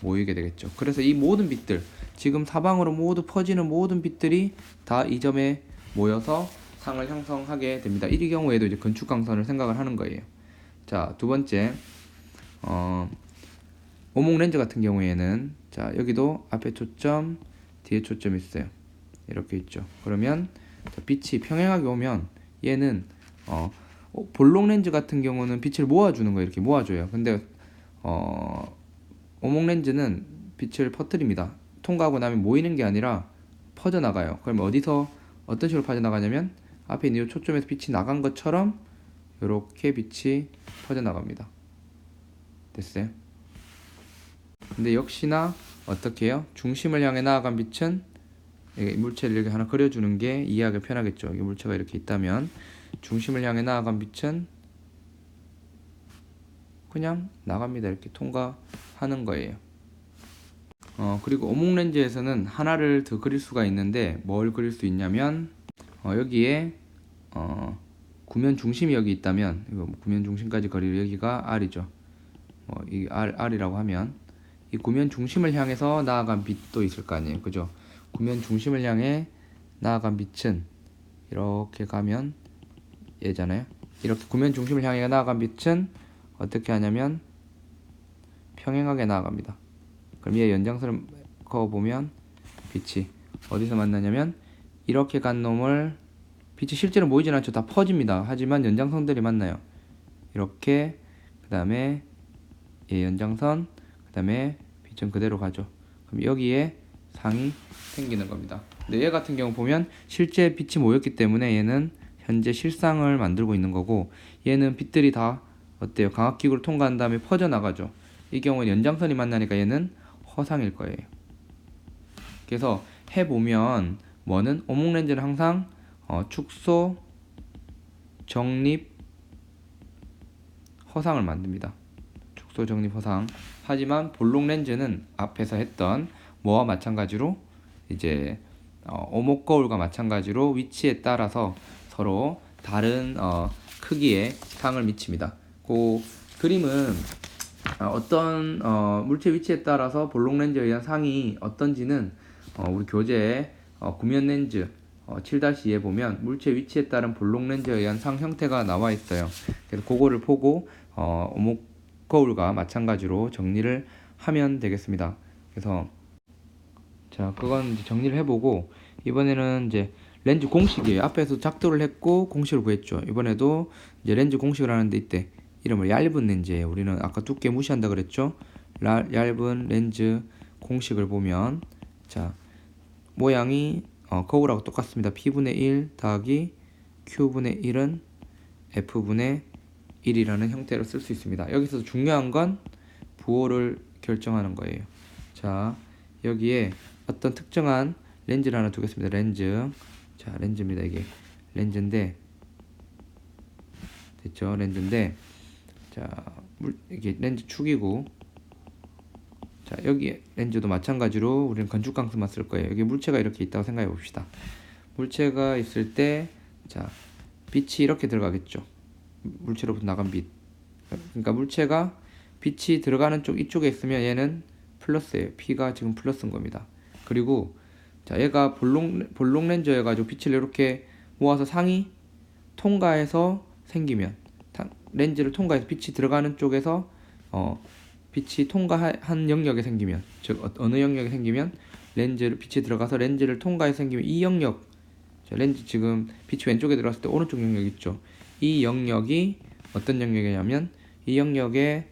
모이게 되겠죠. 그래서 이 모든 빛들, 지금 사방으로 모두 퍼지는 모든 빛들이 다 이 점에 모여서 상을 형성하게 됩니다. 이 경우에도 이제 건축광선을 생각을 하는 거예요. 자, 두 번째, 오목 렌즈 같은 경우에는 자, 여기도 앞에 초점, 뒤에 초점 있어요. 이렇게 있죠. 그러면 빛이 평행하게 오면 얘는 볼록 렌즈 같은 경우는 빛을 모아주는 거예요. 이렇게 모아줘요. 근데 오목 렌즈는 빛을 퍼뜨립니다. 통과하고 나면 모이는 게 아니라 퍼져나가요. 그럼 어디서 어떤 식으로 퍼져나가냐면 앞에 있는 이 초점에서 빛이 나간 것처럼 이렇게 빛이 퍼져나갑니다. 됐어요? 근데 역시나 어떻게 해요? 중심을 향해 나아간 빛은 물체를 이렇게 하나 그려주는 게 이해하기 편하겠죠. 여기 물체가 이렇게 있다면 중심을 향해 나아간 빛은 그냥 나갑니다. 이렇게 통과하는 거예요. 그리고 오목 렌즈에서는 하나를 더 그릴 수가 있는데 뭘 그릴 수 있냐면 여기에 구면 중심이 여기 있다면, 이거 구면 중심까지 거리 여기가 R이죠. 이 R이라고 하면 이 구면 중심을 향해서 나아간 빛도 있을 거 아니에요. 그죠? 구면 중심을 향해 나아간 빛은 이렇게 가면 얘잖아요. 이렇게 구면 중심을 향해 나아간 빛은 어떻게 하냐면 평행하게 나아갑니다. 그럼 얘 연장선을 그어보면 빛이 어디서 만나냐면 이렇게 간 놈을, 빛이 실제로 모이진 않죠. 다 퍼집니다. 하지만 연장선들이 만나요. 이렇게. 그 다음에 A 연장선, 그 다음에 B점 그대로 가죠. 그럼 여기에 상이 생기는 겁니다. 근데 얘 같은 경우 보면 실제 빛이 모였기 때문에 얘는 현재 실상을 만들고 있는 거고, 얘는 빛들이 다 어때요? 광학기구를 통과한 다음에 퍼져나가죠. 이 경우는 연장선이 만나니까 얘는 허상일 거예요. 그래서 해보면 뭐는 오목렌즈는 항상 축소, 정립, 허상을 만듭니다. 축소, 정립, 허상. 하지만 볼록 렌즈는 앞에서 했던 뭐와 마찬가지로 이제 오목 거울과 마찬가지로 위치에 따라서 서로 다른 크기의 상을 미칩니다. 그 그림은 어떤 물체 위치에 따라서 볼록 렌즈에 의한 상이 어떤지는 우리 교재에 구면 렌즈 7-2에 보면 물체 위치에 따른 볼록 렌즈에 의한 상 형태가 나와 있어요. 그래서 그거를 보고 오목 거울과 마찬가지로 정리를 하면 되겠습니다. 그래서 자, 그건 이제 정리를 해보고, 이번에는 이제 렌즈 공식이에요. 앞에서 작도를 했고 공식을 구했죠. 이번에도 이제 렌즈 공식을 하는데 이때 이름을 얇은 렌즈예요. 우리는 아까 두께 무시한다 그랬죠. 얇은 렌즈 공식을 보면, 자, 모양이 거울하고 똑같습니다. P분의 1 더하기 Q분의 1은 F분의 1이라는 형태로 쓸 수 있습니다. 여기서 중요한 건 부호를 결정하는 거예요. 자, 여기에 어떤 특정한 렌즈를 하나 두겠습니다. 렌즈. 자, 렌즈입니다. 이게 렌즈인데, 됐죠? 렌즈인데, 자, 이게 렌즈 축이고, 자, 여기 렌즈도 마찬가지로 우리는 건축강수만 쓸 거예요. 여기 물체가 이렇게 있다고 생각해 봅시다. 물체가 있을 때, 자, 빛이 이렇게 들어가겠죠. 물체로부터 나간 빛. 그러니까 물체가 빛이 들어가는 쪽 이쪽에 있으면 얘는 플러스예요. P가 지금 플러스인 겁니다. 그리고 자, 얘가 볼록 렌즈여 가지고 빛을 이렇게 모아서 상이 통과해서 생기면, 렌즈를 통과해서 빛이 들어가는 쪽에서 빛이 통과한 영역에 생기면, 즉 어느 영역에 생기면 렌즈를 빛이 들어가서 렌즈를 통과해서 생기면 이 영역, 자, 렌즈 지금 빛이 왼쪽에 들어갔을 때 오른쪽 영역 있죠. 이 영역이 어떤 영역이냐면 이 영역에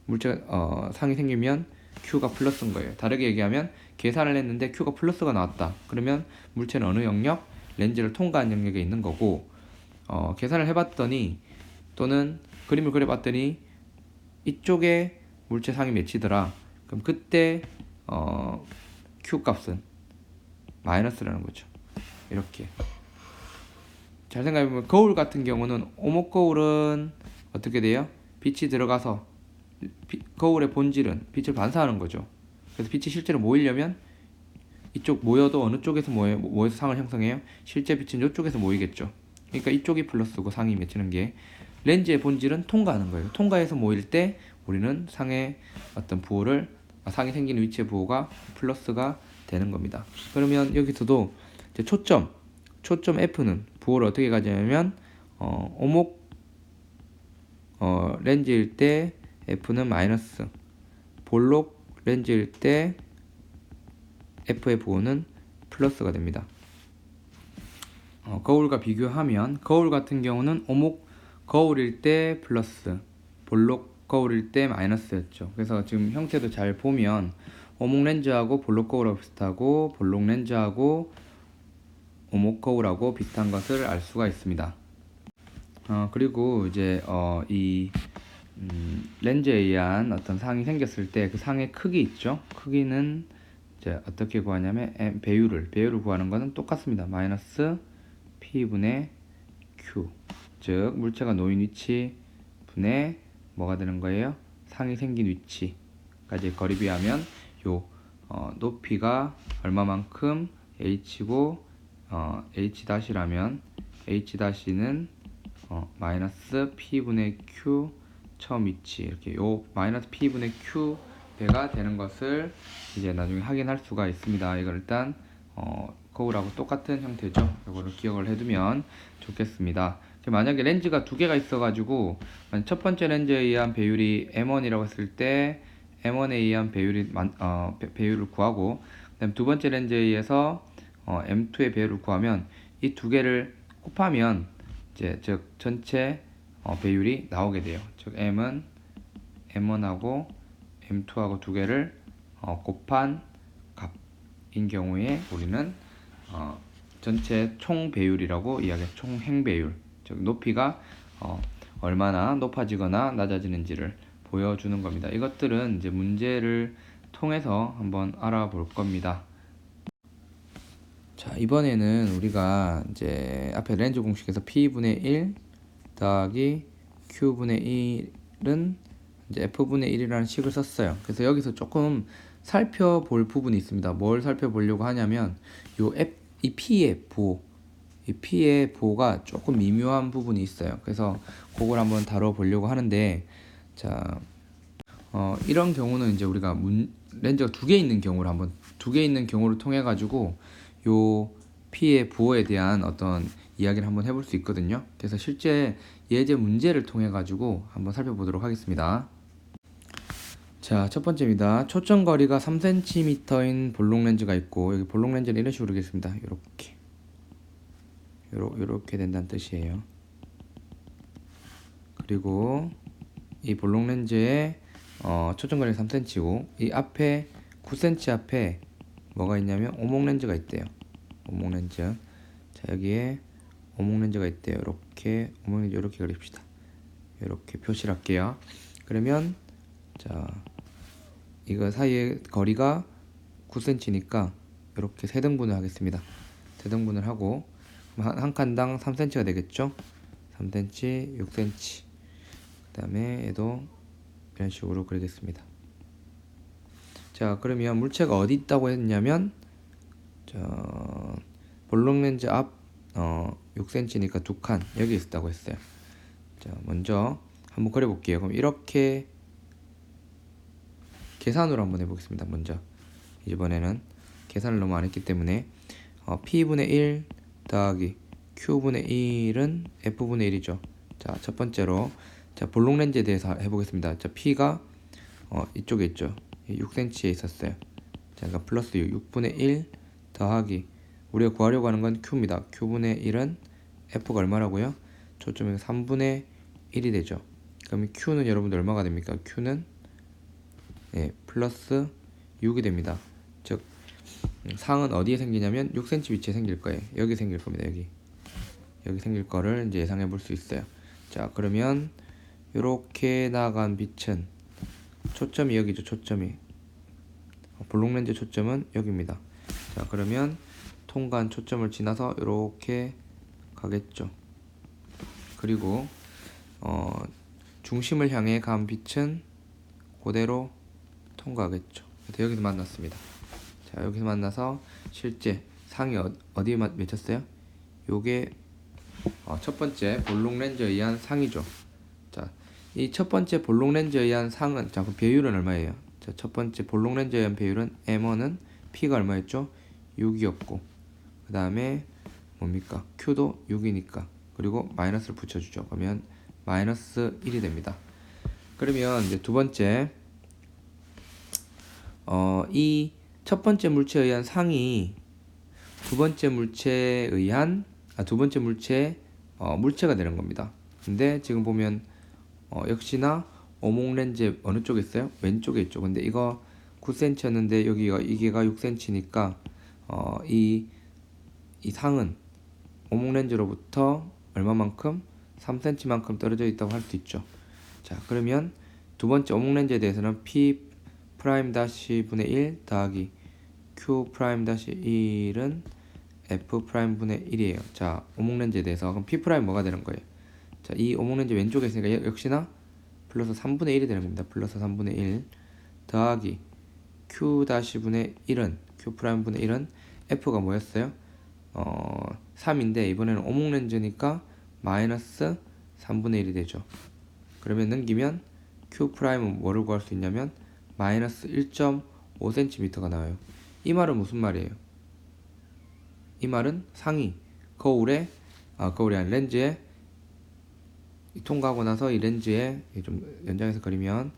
물체가 상이 생기면 Q가 플러스인 거예요. 다르게 얘기하면 계산을 했는데 Q가 플러스가 나왔다. 그러면 물체는 어느 영역? 렌즈를 통과한 영역에 있는 거고, 계산을 해봤더니 또는 그림을 그려봤더니 이쪽에 물체 상이 맺히더라. 그럼 그때 Q 값은 마이너스라는 거죠. 이렇게 잘 생각해보면 거울 같은 경우는 오목 거울은 어떻게 돼요? 빛이 들어가서 거울의 본질은 빛을 반사하는 거죠. 그래서 빛이 실제로 모이려면 이쪽 모여도 어느 쪽에서 모여서 상을 형성해요? 실제 빛은 이쪽에서 모이겠죠. 그러니까 이쪽이 플러스고 상이 맺히는 게, 렌즈의 본질은 통과하는 거예요. 통과해서 모일 때 우리는 상의 어떤 부호를, 상이 생기는 위치의 부호가 플러스가 되는 겁니다. 그러면 여기서도 이제 초점 F는 부호를 어떻게 가져냐면 오목 렌즈일 때 F는 마이너스, 볼록 렌즈일 때 F의 부호는 플러스가 됩니다. 거울과 비교하면 거울 같은 경우는 오목 거울일 때 플러스, 볼록 거울일 때 마이너스였죠. 그래서 지금 형태도 잘 보면 오목 렌즈하고 볼록 거울하고 비슷하고 볼록 렌즈하고 오목 거울하고 비슷한 것을 알 수가 있습니다. 그리고 이제 이 렌즈에 의한 어떤 상이 생겼을 때 그 상의 크기 있죠. 크기는 이제 어떻게 구하냐면 배율을 구하는 것은 똑같습니다. 마이너스 P분의 Q, 즉 물체가 놓인 위치 분의 뭐가 되는 거예요? 상이 생긴 위치까지 거리 비하면 요 높이가 얼마만큼 h고 h-라면 h-는 마이너스 P분의 Q 처음 위치, 이렇게 요 마이너스 P분의 Q 배가 되는 것을 이제 나중에 확인할 수가 있습니다. 이걸 일단 거울하고 똑같은 형태죠. 이거를 기억을 해두면 좋겠습니다. 만약에 렌즈가 두 개가 있어가지고 첫 번째 렌즈에 의한 배율이 M1이라고 했을 때 M1에 의한 배율을 구하고, 그다음 두 번째 렌즈에 의해서 M2의 배율을 구하면 이 두 개를 곱하면 이제 즉 전체 배율이 나오게 돼요. 즉 M은 M1하고 M2하고 두 개를 곱한 값인 경우에 우리는 전체 총 배율이라고 이야기해요. 총 행배율, 즉 높이가 얼마나 높아지거나 낮아지는지를 보여주는 겁니다. 이것들은 이제 문제를 통해서 한번 알아볼 겁니다. 자, 이번에는 우리가 이제 앞에 렌즈 공식에서 P분의 1 더하기 Q분의 1은 이제 F분의 1이라는 식을 썼어요. 그래서 여기서 조금 살펴볼 부분이 있습니다. 뭘 살펴보려고 하냐면 이 P의 보가 조금 미묘한 부분이 있어요. 그래서 그걸 한번 다뤄보려고 하는데, 자, 이런 경우는 이제 우리가 렌즈가 두 개 있는 경우를 통해 가지고 요 P의 부호에 대한 어떤 이야기를 한번 해볼 수 있거든요. 그래서 실제 예제 문제를 통해 가지고 한번 살펴보도록 하겠습니다. 자, 첫 번째입니다. 초점 거리가 3cm인 볼록 렌즈가 있고, 여기 볼록 렌즈는 이런 식으로 되겠습니다. 요렇게 된다는 뜻이에요. 그리고 이 볼록 렌즈의 초점 거리가 3cm고, 이 앞에 9cm 앞에 뭐가 있냐면 오목 렌즈가 있대요. 오목 렌즈. 자, 여기에 오목 렌즈가 있대요. 이렇게 오목 렌즈 이렇게 그립시다. 이렇게 표시를 할게요. 그러면 자, 이거 사이의 거리가 9cm니까 이렇게 세 등분을 하겠습니다. 세 등분을 하고 한 칸당 3cm가 되겠죠. 3cm, 6cm. 그 다음에 얘도 이런 식으로 그리겠습니다. 자, 그러면 물체가 어디 있다고 했냐면, 볼록 렌즈 앞 6cm니까 두 칸 여기 있다고 했어요. 자, 먼저 한번 그려볼게요. 그럼 이렇게 계산으로 한번 해보겠습니다. 먼저 이번에는 계산을 너무 안 했기 때문에 P분의 1 더하기 Q분의 1은 F분의 1이죠. 자, 첫 번째로 자, 볼록 렌즈에 대해서 해보겠습니다. 자, P가 이쪽에 있죠. 6cm에 있었어요. 자, 그러니까 플러스 6분의 1 더하기 우리가 구하려고 하는 건 Q입니다. Q분의 1은 F가 얼마라고요? 초점이 3분의 1이 되죠. 그러면 Q는 여러분들 얼마가 됩니까? Q는 플러스 6이 됩니다. 즉 상은 어디에 생기냐면 6cm 위치에 생길 거예요. 여기 생길 겁니다. 여기 생길 거를 이제 예상해 볼 수 있어요. 자, 그러면 이렇게 나간 빛은 초점이 여기죠. 초점이 볼록 렌즈 초점은 여기입니다. 자, 그러면 통과한 초점을 지나서 이렇게 가겠죠. 그리고 중심을 향해 간 빛은 그대로 통과하겠죠. 그래서 여기서 만났습니다. 자, 여기서 만나서 실제 상이 어디에 맺혔어요? 요게 첫 번째 볼록 렌즈에 의한 상이죠. 자, 이 첫 번째 볼록 렌즈에 의한 상은, 자, 그 배율은 얼마예요? 자, 첫 번째 볼록 렌즈에 의한 배율은 M1은 P가 얼마였죠? 6이었고, 그 다음에 뭡니까? Q도 6이니까, 그리고 마이너스를 붙여주죠. 그러면 마이너스 1이 됩니다. 그러면 이제 두 번째, 이 첫 번째 물체에 의한 상이 두 번째 물체에 의한 물체가 되는 겁니다. 근데 지금 보면 역시나 오목 렌즈 어느 쪽에 있어요? 왼쪽에 있죠. 근데 이거 9cm였는데 이게가 6cm니까 이 상은 오목 렌즈로부터 얼마만큼? 3cm만큼 떨어져 있다고 할 수 있죠. 자, 그러면 두 번째 오목 렌즈에 대해서는 P 프라임 다시 분의 1 더하기 Q 프라임 다시 1은 F 프라임 분의 1이에요. 자, 오목 렌즈에 대해서 그럼 P 프라임 뭐가 되는 거예요? 자, 이 오목 렌즈 왼쪽에 있으니까 역시나 플러스 3분의 1이 되는 겁니다. 플러스 3분의 1 더하기 Q 다시 분의 1은 Q 프라임 분의 1은 F가 뭐였어요? 3인데 이번에는 오목 렌즈니까 마이너스 3분의 1이 되죠. 그러면 넘기면 Q 프라임은 뭐를 구할 수 있냐면 마이너스 1.5cm가 나와요. 이 말은 무슨 말이에요? 이 말은 상이 거울이 아니라 렌즈에 통과하고 나서 이 렌즈에 좀 연장해서 그리면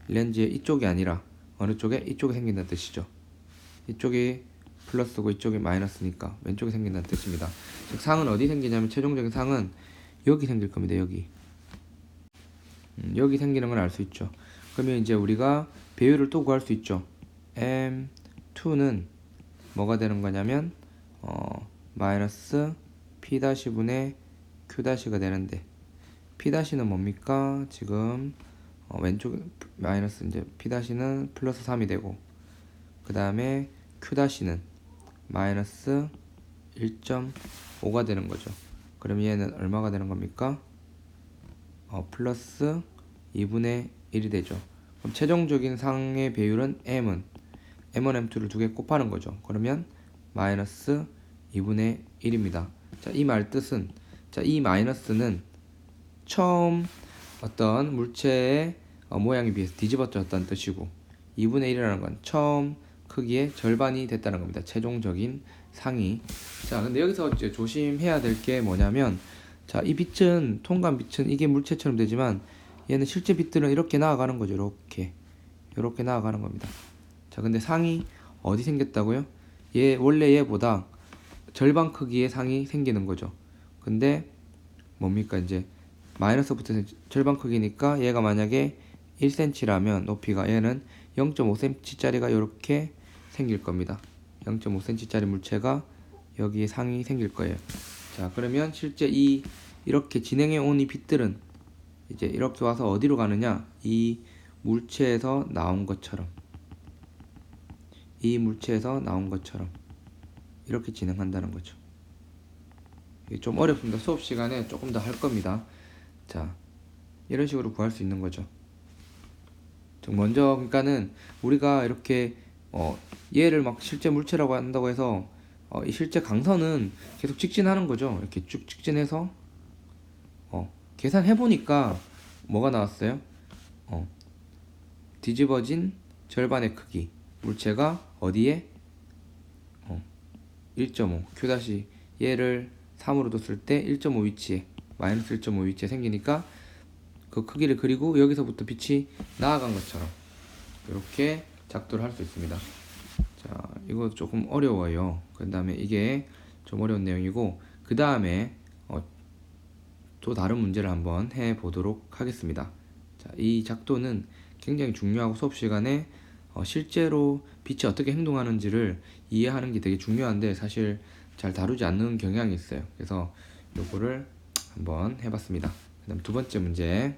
렌즈의 이쪽이 아니라 어느 쪽에? 이쪽에 생긴다는 뜻이죠. 이쪽이 플러스고 이쪽이 마이너스니까 왼쪽에 생긴다는 뜻입니다. 즉 상은 어디 생기냐면 최종적인 상은 여기 생길 겁니다. 여기 여기 생기는 건 알 수 있죠. 그러면 이제 우리가 배율을 또 구할 수 있죠. M2는 뭐가 되는 거냐면 마이너스 P-분의 Q-가 되는데 P-는 뭡니까? 지금 왼쪽 마이너스 이제 P-는 플러스 3이 되고 그 다음에 Q-는 마이너스 1.5가 되는 거죠. 그럼 얘는 얼마가 되는 겁니까? 플러스 2분의 1이 되죠. 그럼 최종적인 상의 배율은 M은 M1, M2를 두 개 곱하는 거죠. 그러면 마이너스 2분의 1입니다. 자, 이 말 뜻은 이 마이너스는 처음 어떤 물체의 모양에 비해서 뒤집어졌다는 뜻이고 2분의 1이라는 건 처음 크기의 절반이 됐다는 겁니다. 최종적인 상이. 자, 근데 여기서 이제 조심해야 될 게 뭐냐면 자, 이 빛은 통감 빛은 이게 물체처럼 되지만 얘는 실제 빛들은 이렇게 나아가는 거죠. 이렇게 나아가는 겁니다. 자, 근데 상이 어디 생겼다고요? 원래 얘보다 절반 크기의 상이 생기는 거죠. 근데 뭡니까? 이제 마이너스부터 절반 크기니까 얘가 만약에 1cm라면 높이가 얘는 0.5cm짜리가 이렇게 생길 겁니다. 0.5cm짜리 물체가 여기에 상이 생길 거예요. 자, 그러면 실제 이렇게 진행해 온 이 빛들은 이제 이렇게 와서 어디로 가느냐? 이 물체에서 나온 것처럼 이렇게 진행한다는 거죠. 이게 좀 어렵습니다. 수업 시간에 조금 더 할 겁니다. 자, 이런 식으로 구할 수 있는 거죠. 먼저 그러니까는 우리가 이렇게 얘를 막 실제 물체라고 한다고 해서 이 실제 강선은 계속 직진하는 거죠. 이렇게 쭉 직진해서 계산해 보니까 뭐가 나왔어요? 뒤집어진 절반의 크기 물체가 어디에 1.5 Q- 얘를 3으로 뒀을 때 1.5 위치에 마이너스 1.5 위치에 생기니까 그 크기를 그리고 여기서부터 빛이 나아간 것처럼 이렇게 작도를 할 수 있습니다. 자, 이거 조금 어려워요. 그 다음에 이게 좀 어려운 내용이고 그 다음에 또 다른 문제를 한번 해 보도록 하겠습니다. 자, 이 작도는 굉장히 중요하고 수업 시간에 실제로 빛이 어떻게 행동하는지를 이해하는 게 되게 중요한데 사실 잘 다루지 않는 경향이 있어요. 그래서 요거를 한번 해봤습니다. 그 다음 두 번째 문제.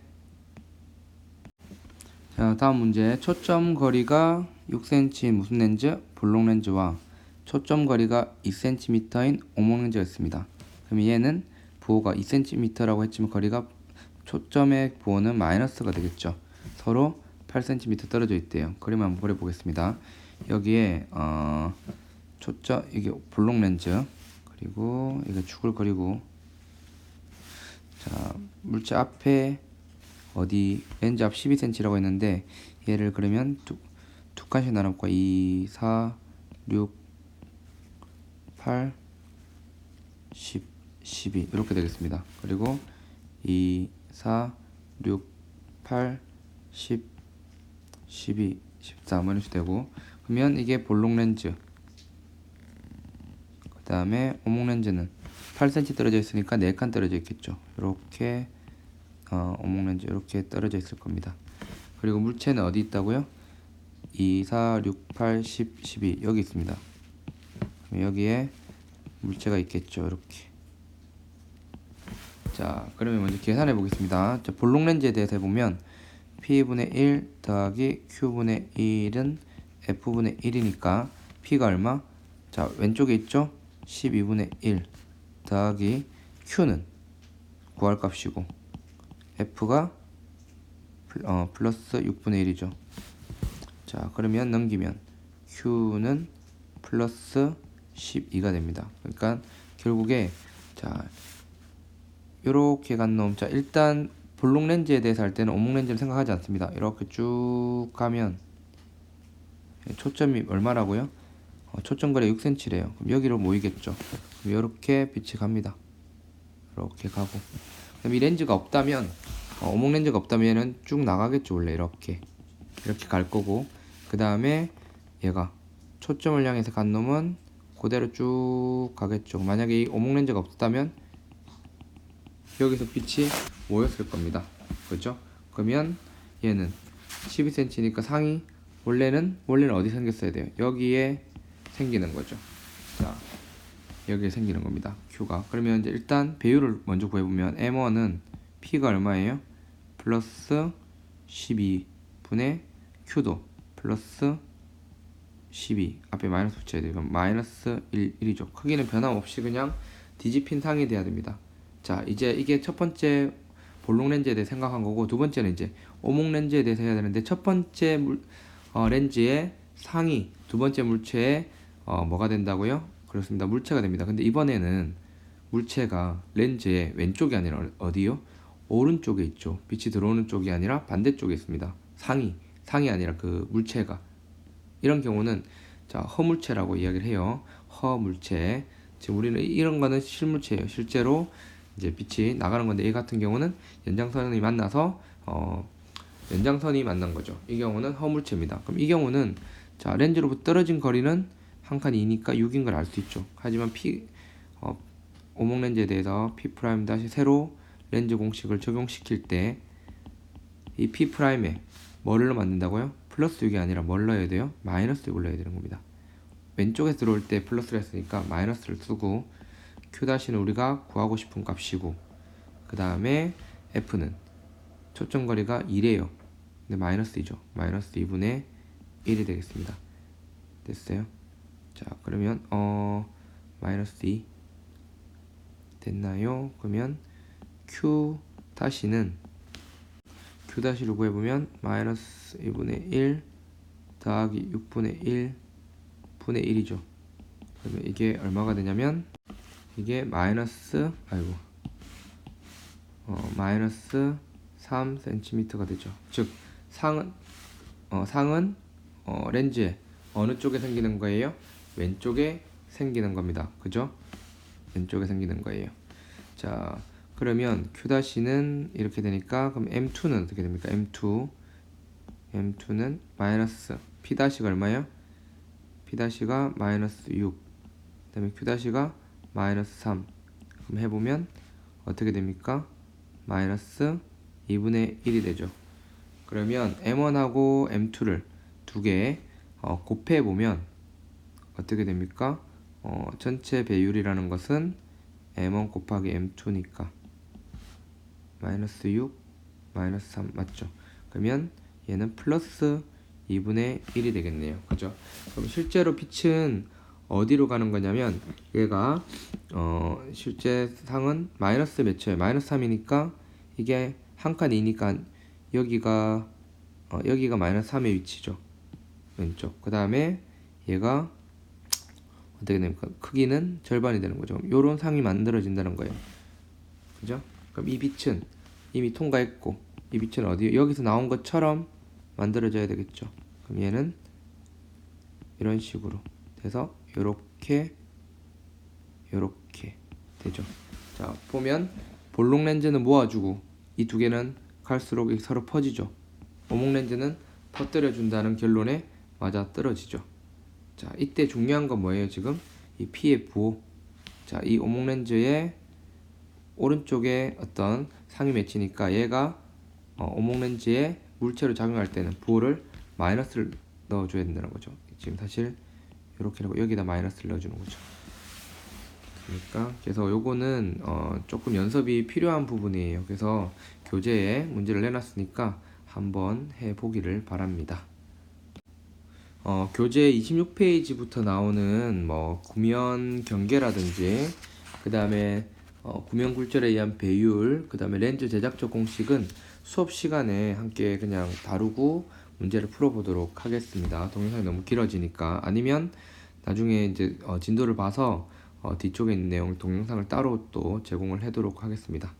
자, 다음 문제. 초점 거리가 6cm인 무슨 렌즈? 볼록 렌즈와 초점 거리가 2cm인 오목 렌즈가 있습니다. 그럼 얘는 부호가 2cm라고 했지만 거리가 초점의 부호는 마이너스가 되겠죠. 서로 8cm 떨어져 있대요. 그림 한번 그려보겠습니다. 여기에 초점 이게 볼록 렌즈 그리고 이게 축을 그리고 자, 물체 앞에 어디 렌즈 앞 12cm라고 했는데 얘를 그러면 두 칸씩 나눠볼까? 2, 4, 6, 8, 10, 12 이렇게 되겠습니다. 그리고 2, 4, 6, 8, 10, 12, 14 뭐 이렇게 되고 그러면 이게 볼록 렌즈 그 다음에 오목 렌즈는 8cm 떨어져 있으니까 4칸 떨어져 있겠죠. 이렇게 오목 렌즈 이렇게 떨어져 있을 겁니다. 그리고 물체는 어디 있다고요? 2, 4, 6, 8, 10, 12 여기 있습니다. 그럼 여기에 물체가 있겠죠. 이렇게. 자, 그러면 먼저 계산해 보겠습니다. 자, 볼록 렌즈에 대해서 해보면 P분의 1 더하기 Q분의 1은 F분의 1이니까 P가 얼마? 자, 왼쪽에 있죠? 12분의 1 더하기 Q는 구할 값이고 F가 플러스 6분의 1이죠. 자, 그러면 넘기면 Q는 플러스 12가 됩니다. 그러니까 결국에 자 요렇게 간 놈. 자, 일단 볼록 렌즈에 대해서 할 때는 오목 렌즈를 생각하지 않습니다. 이렇게 쭉 가면 초점이 얼마라고요? 초점 거리 6cm래요. 그럼 여기로 모이겠죠. 그럼 이렇게 빛이 갑니다. 이렇게 가고. 그럼 이 렌즈가 없다면 오목 렌즈가 없다면 얘는 쭉 나가겠죠. 원래 이렇게 갈 거고 그 다음에 얘가 초점을 향해서 간 놈은 그대로 쭉 가겠죠. 만약에 이 오목 렌즈가 없었다면 여기서 빛이 모였을 겁니다. 그렇죠? 그러면 얘는 12cm니까 상이 원래는 어디 생겼어야 돼요? 여기에 생기는 거죠. 자, 여기에 생기는 겁니다. Q가. 그러면 이제 일단 배율을 먼저 구해보면 M1은 P가 얼마예요? 플러스 12분의 Q도 플러스 12 앞에 마이너스 붙여야 돼요. 그럼 마이너스 1이죠. 크기는 변함없이 그냥 뒤집힌 상이 돼야 됩니다. 자, 이제 이게 첫 번째 볼록 렌즈에 대해 생각한 거고, 두 번째는 이제 오목 렌즈에 대해서 해야 되는데, 첫 번째 렌즈의 상이 두 번째 물체에 뭐가 된다고요? 그렇습니다. 물체가 됩니다. 근데 이번에는 물체가 렌즈의 왼쪽이 아니라 어디요? 오른쪽에 있죠. 빛이 들어오는 쪽이 아니라 반대쪽에 있습니다. 상이 아니라 그 물체가. 이런 경우는 자, 허물체라고 이야기를 해요. 허물체. 지금 우리는 이런 거는 실물체예요. 실제로 이제 빛이 나가는 건데, 이 같은 경우는 연장선이 만나서 연장선이 만난 거죠. 이 경우는 허물체입니다. 그럼 이 경우는 자, 렌즈로부터 떨어진 거리는 한 칸이 2니까 6인 걸 알 수 있죠. 하지만 오목 렌즈에 대해서 P' 다시 세로 렌즈 공식을 적용시킬 때 이 P'에 뭐를 만든다고요? 플러스 6이 아니라 뭘 넣어야 돼요? 마이너스 6을 넣어야 되는 겁니다. 왼쪽에 들어올 때 플러스를 했으니까 마이너스를 쓰고, Q'는 우리가 구하고 싶은 값이고, 그 다음에 F는 초점거리가 2래요. 근데 마이너스 2죠. 마이너스 2분의 1이 되겠습니다. 됐어요? 자, 그러면 마이너스 2 됐나요? 그러면 Q'는 Q'를 구해보면 마이너스 2분의 1 더하기 6분의 1 분의 1이죠. 그러면 이게 얼마가 되냐면 이게 마이너스 3cm가 되죠. 즉 상은 렌즈의 어느 쪽에 생기는 거예요? 왼쪽에 생기는 겁니다. 그죠? 왼쪽에 생기는 거예요. 자, 그러면 Q'는 이렇게 되니까, 그럼 M2는 어떻게 됩니까? M2는 마이너스 P'가 얼마예요? P'가 마이너스 6, 그 다음에 Q'가 마이너스 3. 그럼 해보면 어떻게 됩니까? 마이너스 2분의 1이 되죠. 그러면 M1하고 M2를 두 개 곱해보면 어떻게 됩니까? 전체 배율이라는 것은 M1 곱하기 M2니까 마이너스 6, 마이너스 3 맞죠? 그러면 얘는 플러스 2분의 1이 되겠네요. 그죠? 그럼 실제로 빛은 어디로 가는 거냐면, 얘가 실제 상은 마이너스 몇이에요? 마이너스 3이니까 이게 한 칸 2니까 여기가 마이너스 3의 위치죠. 왼쪽. 그 다음에 얘가 어떻게 됩니까? 크기는 절반이 되는 거죠. 요런 상이 만들어진다는 거예요. 그죠? 그럼 이 빛은 이미 통과했고, 이 빛은 어디? 여기서 나온 것처럼 만들어져야 되겠죠. 그럼 얘는 이런 식으로 돼서 요렇게 되죠. 자, 보면 볼록 렌즈는 모아주고 이 두 개는 갈수록 서로 퍼지죠. 오목 렌즈는 퍼뜨려 준다는 결론에 맞아 떨어지죠. 자, 이때 중요한 건 뭐예요? 지금 이 PF5. 자, 이 오목 렌즈의 오른쪽에 어떤 상이 맺히니까 얘가 오목 렌즈에 물체로 작용할 때는 부호를 마이너스를 넣어줘야 된다는 거죠. 지금 사실 이렇게 하고 여기다 마이너스를 넣어주는 거죠. 그러니까 그래서 요거는 조금 연습이 필요한 부분이에요. 그래서 교재에 문제를 내놨으니까 한번 해보기를 바랍니다. 교재 26페이지부터 나오는 뭐 구면 경계라든지, 그 다음에 구면 굴절에 의한 배율, 그 다음에 렌즈 제작적 공식은 수업 시간에 함께 그냥 다루고 문제를 풀어보도록 하겠습니다. 동영상이 너무 길어지니까. 아니면 나중에 이제 진도를 봐서 뒤쪽에 있는 내용 동영상을 따로 또 제공을 하도록 하겠습니다.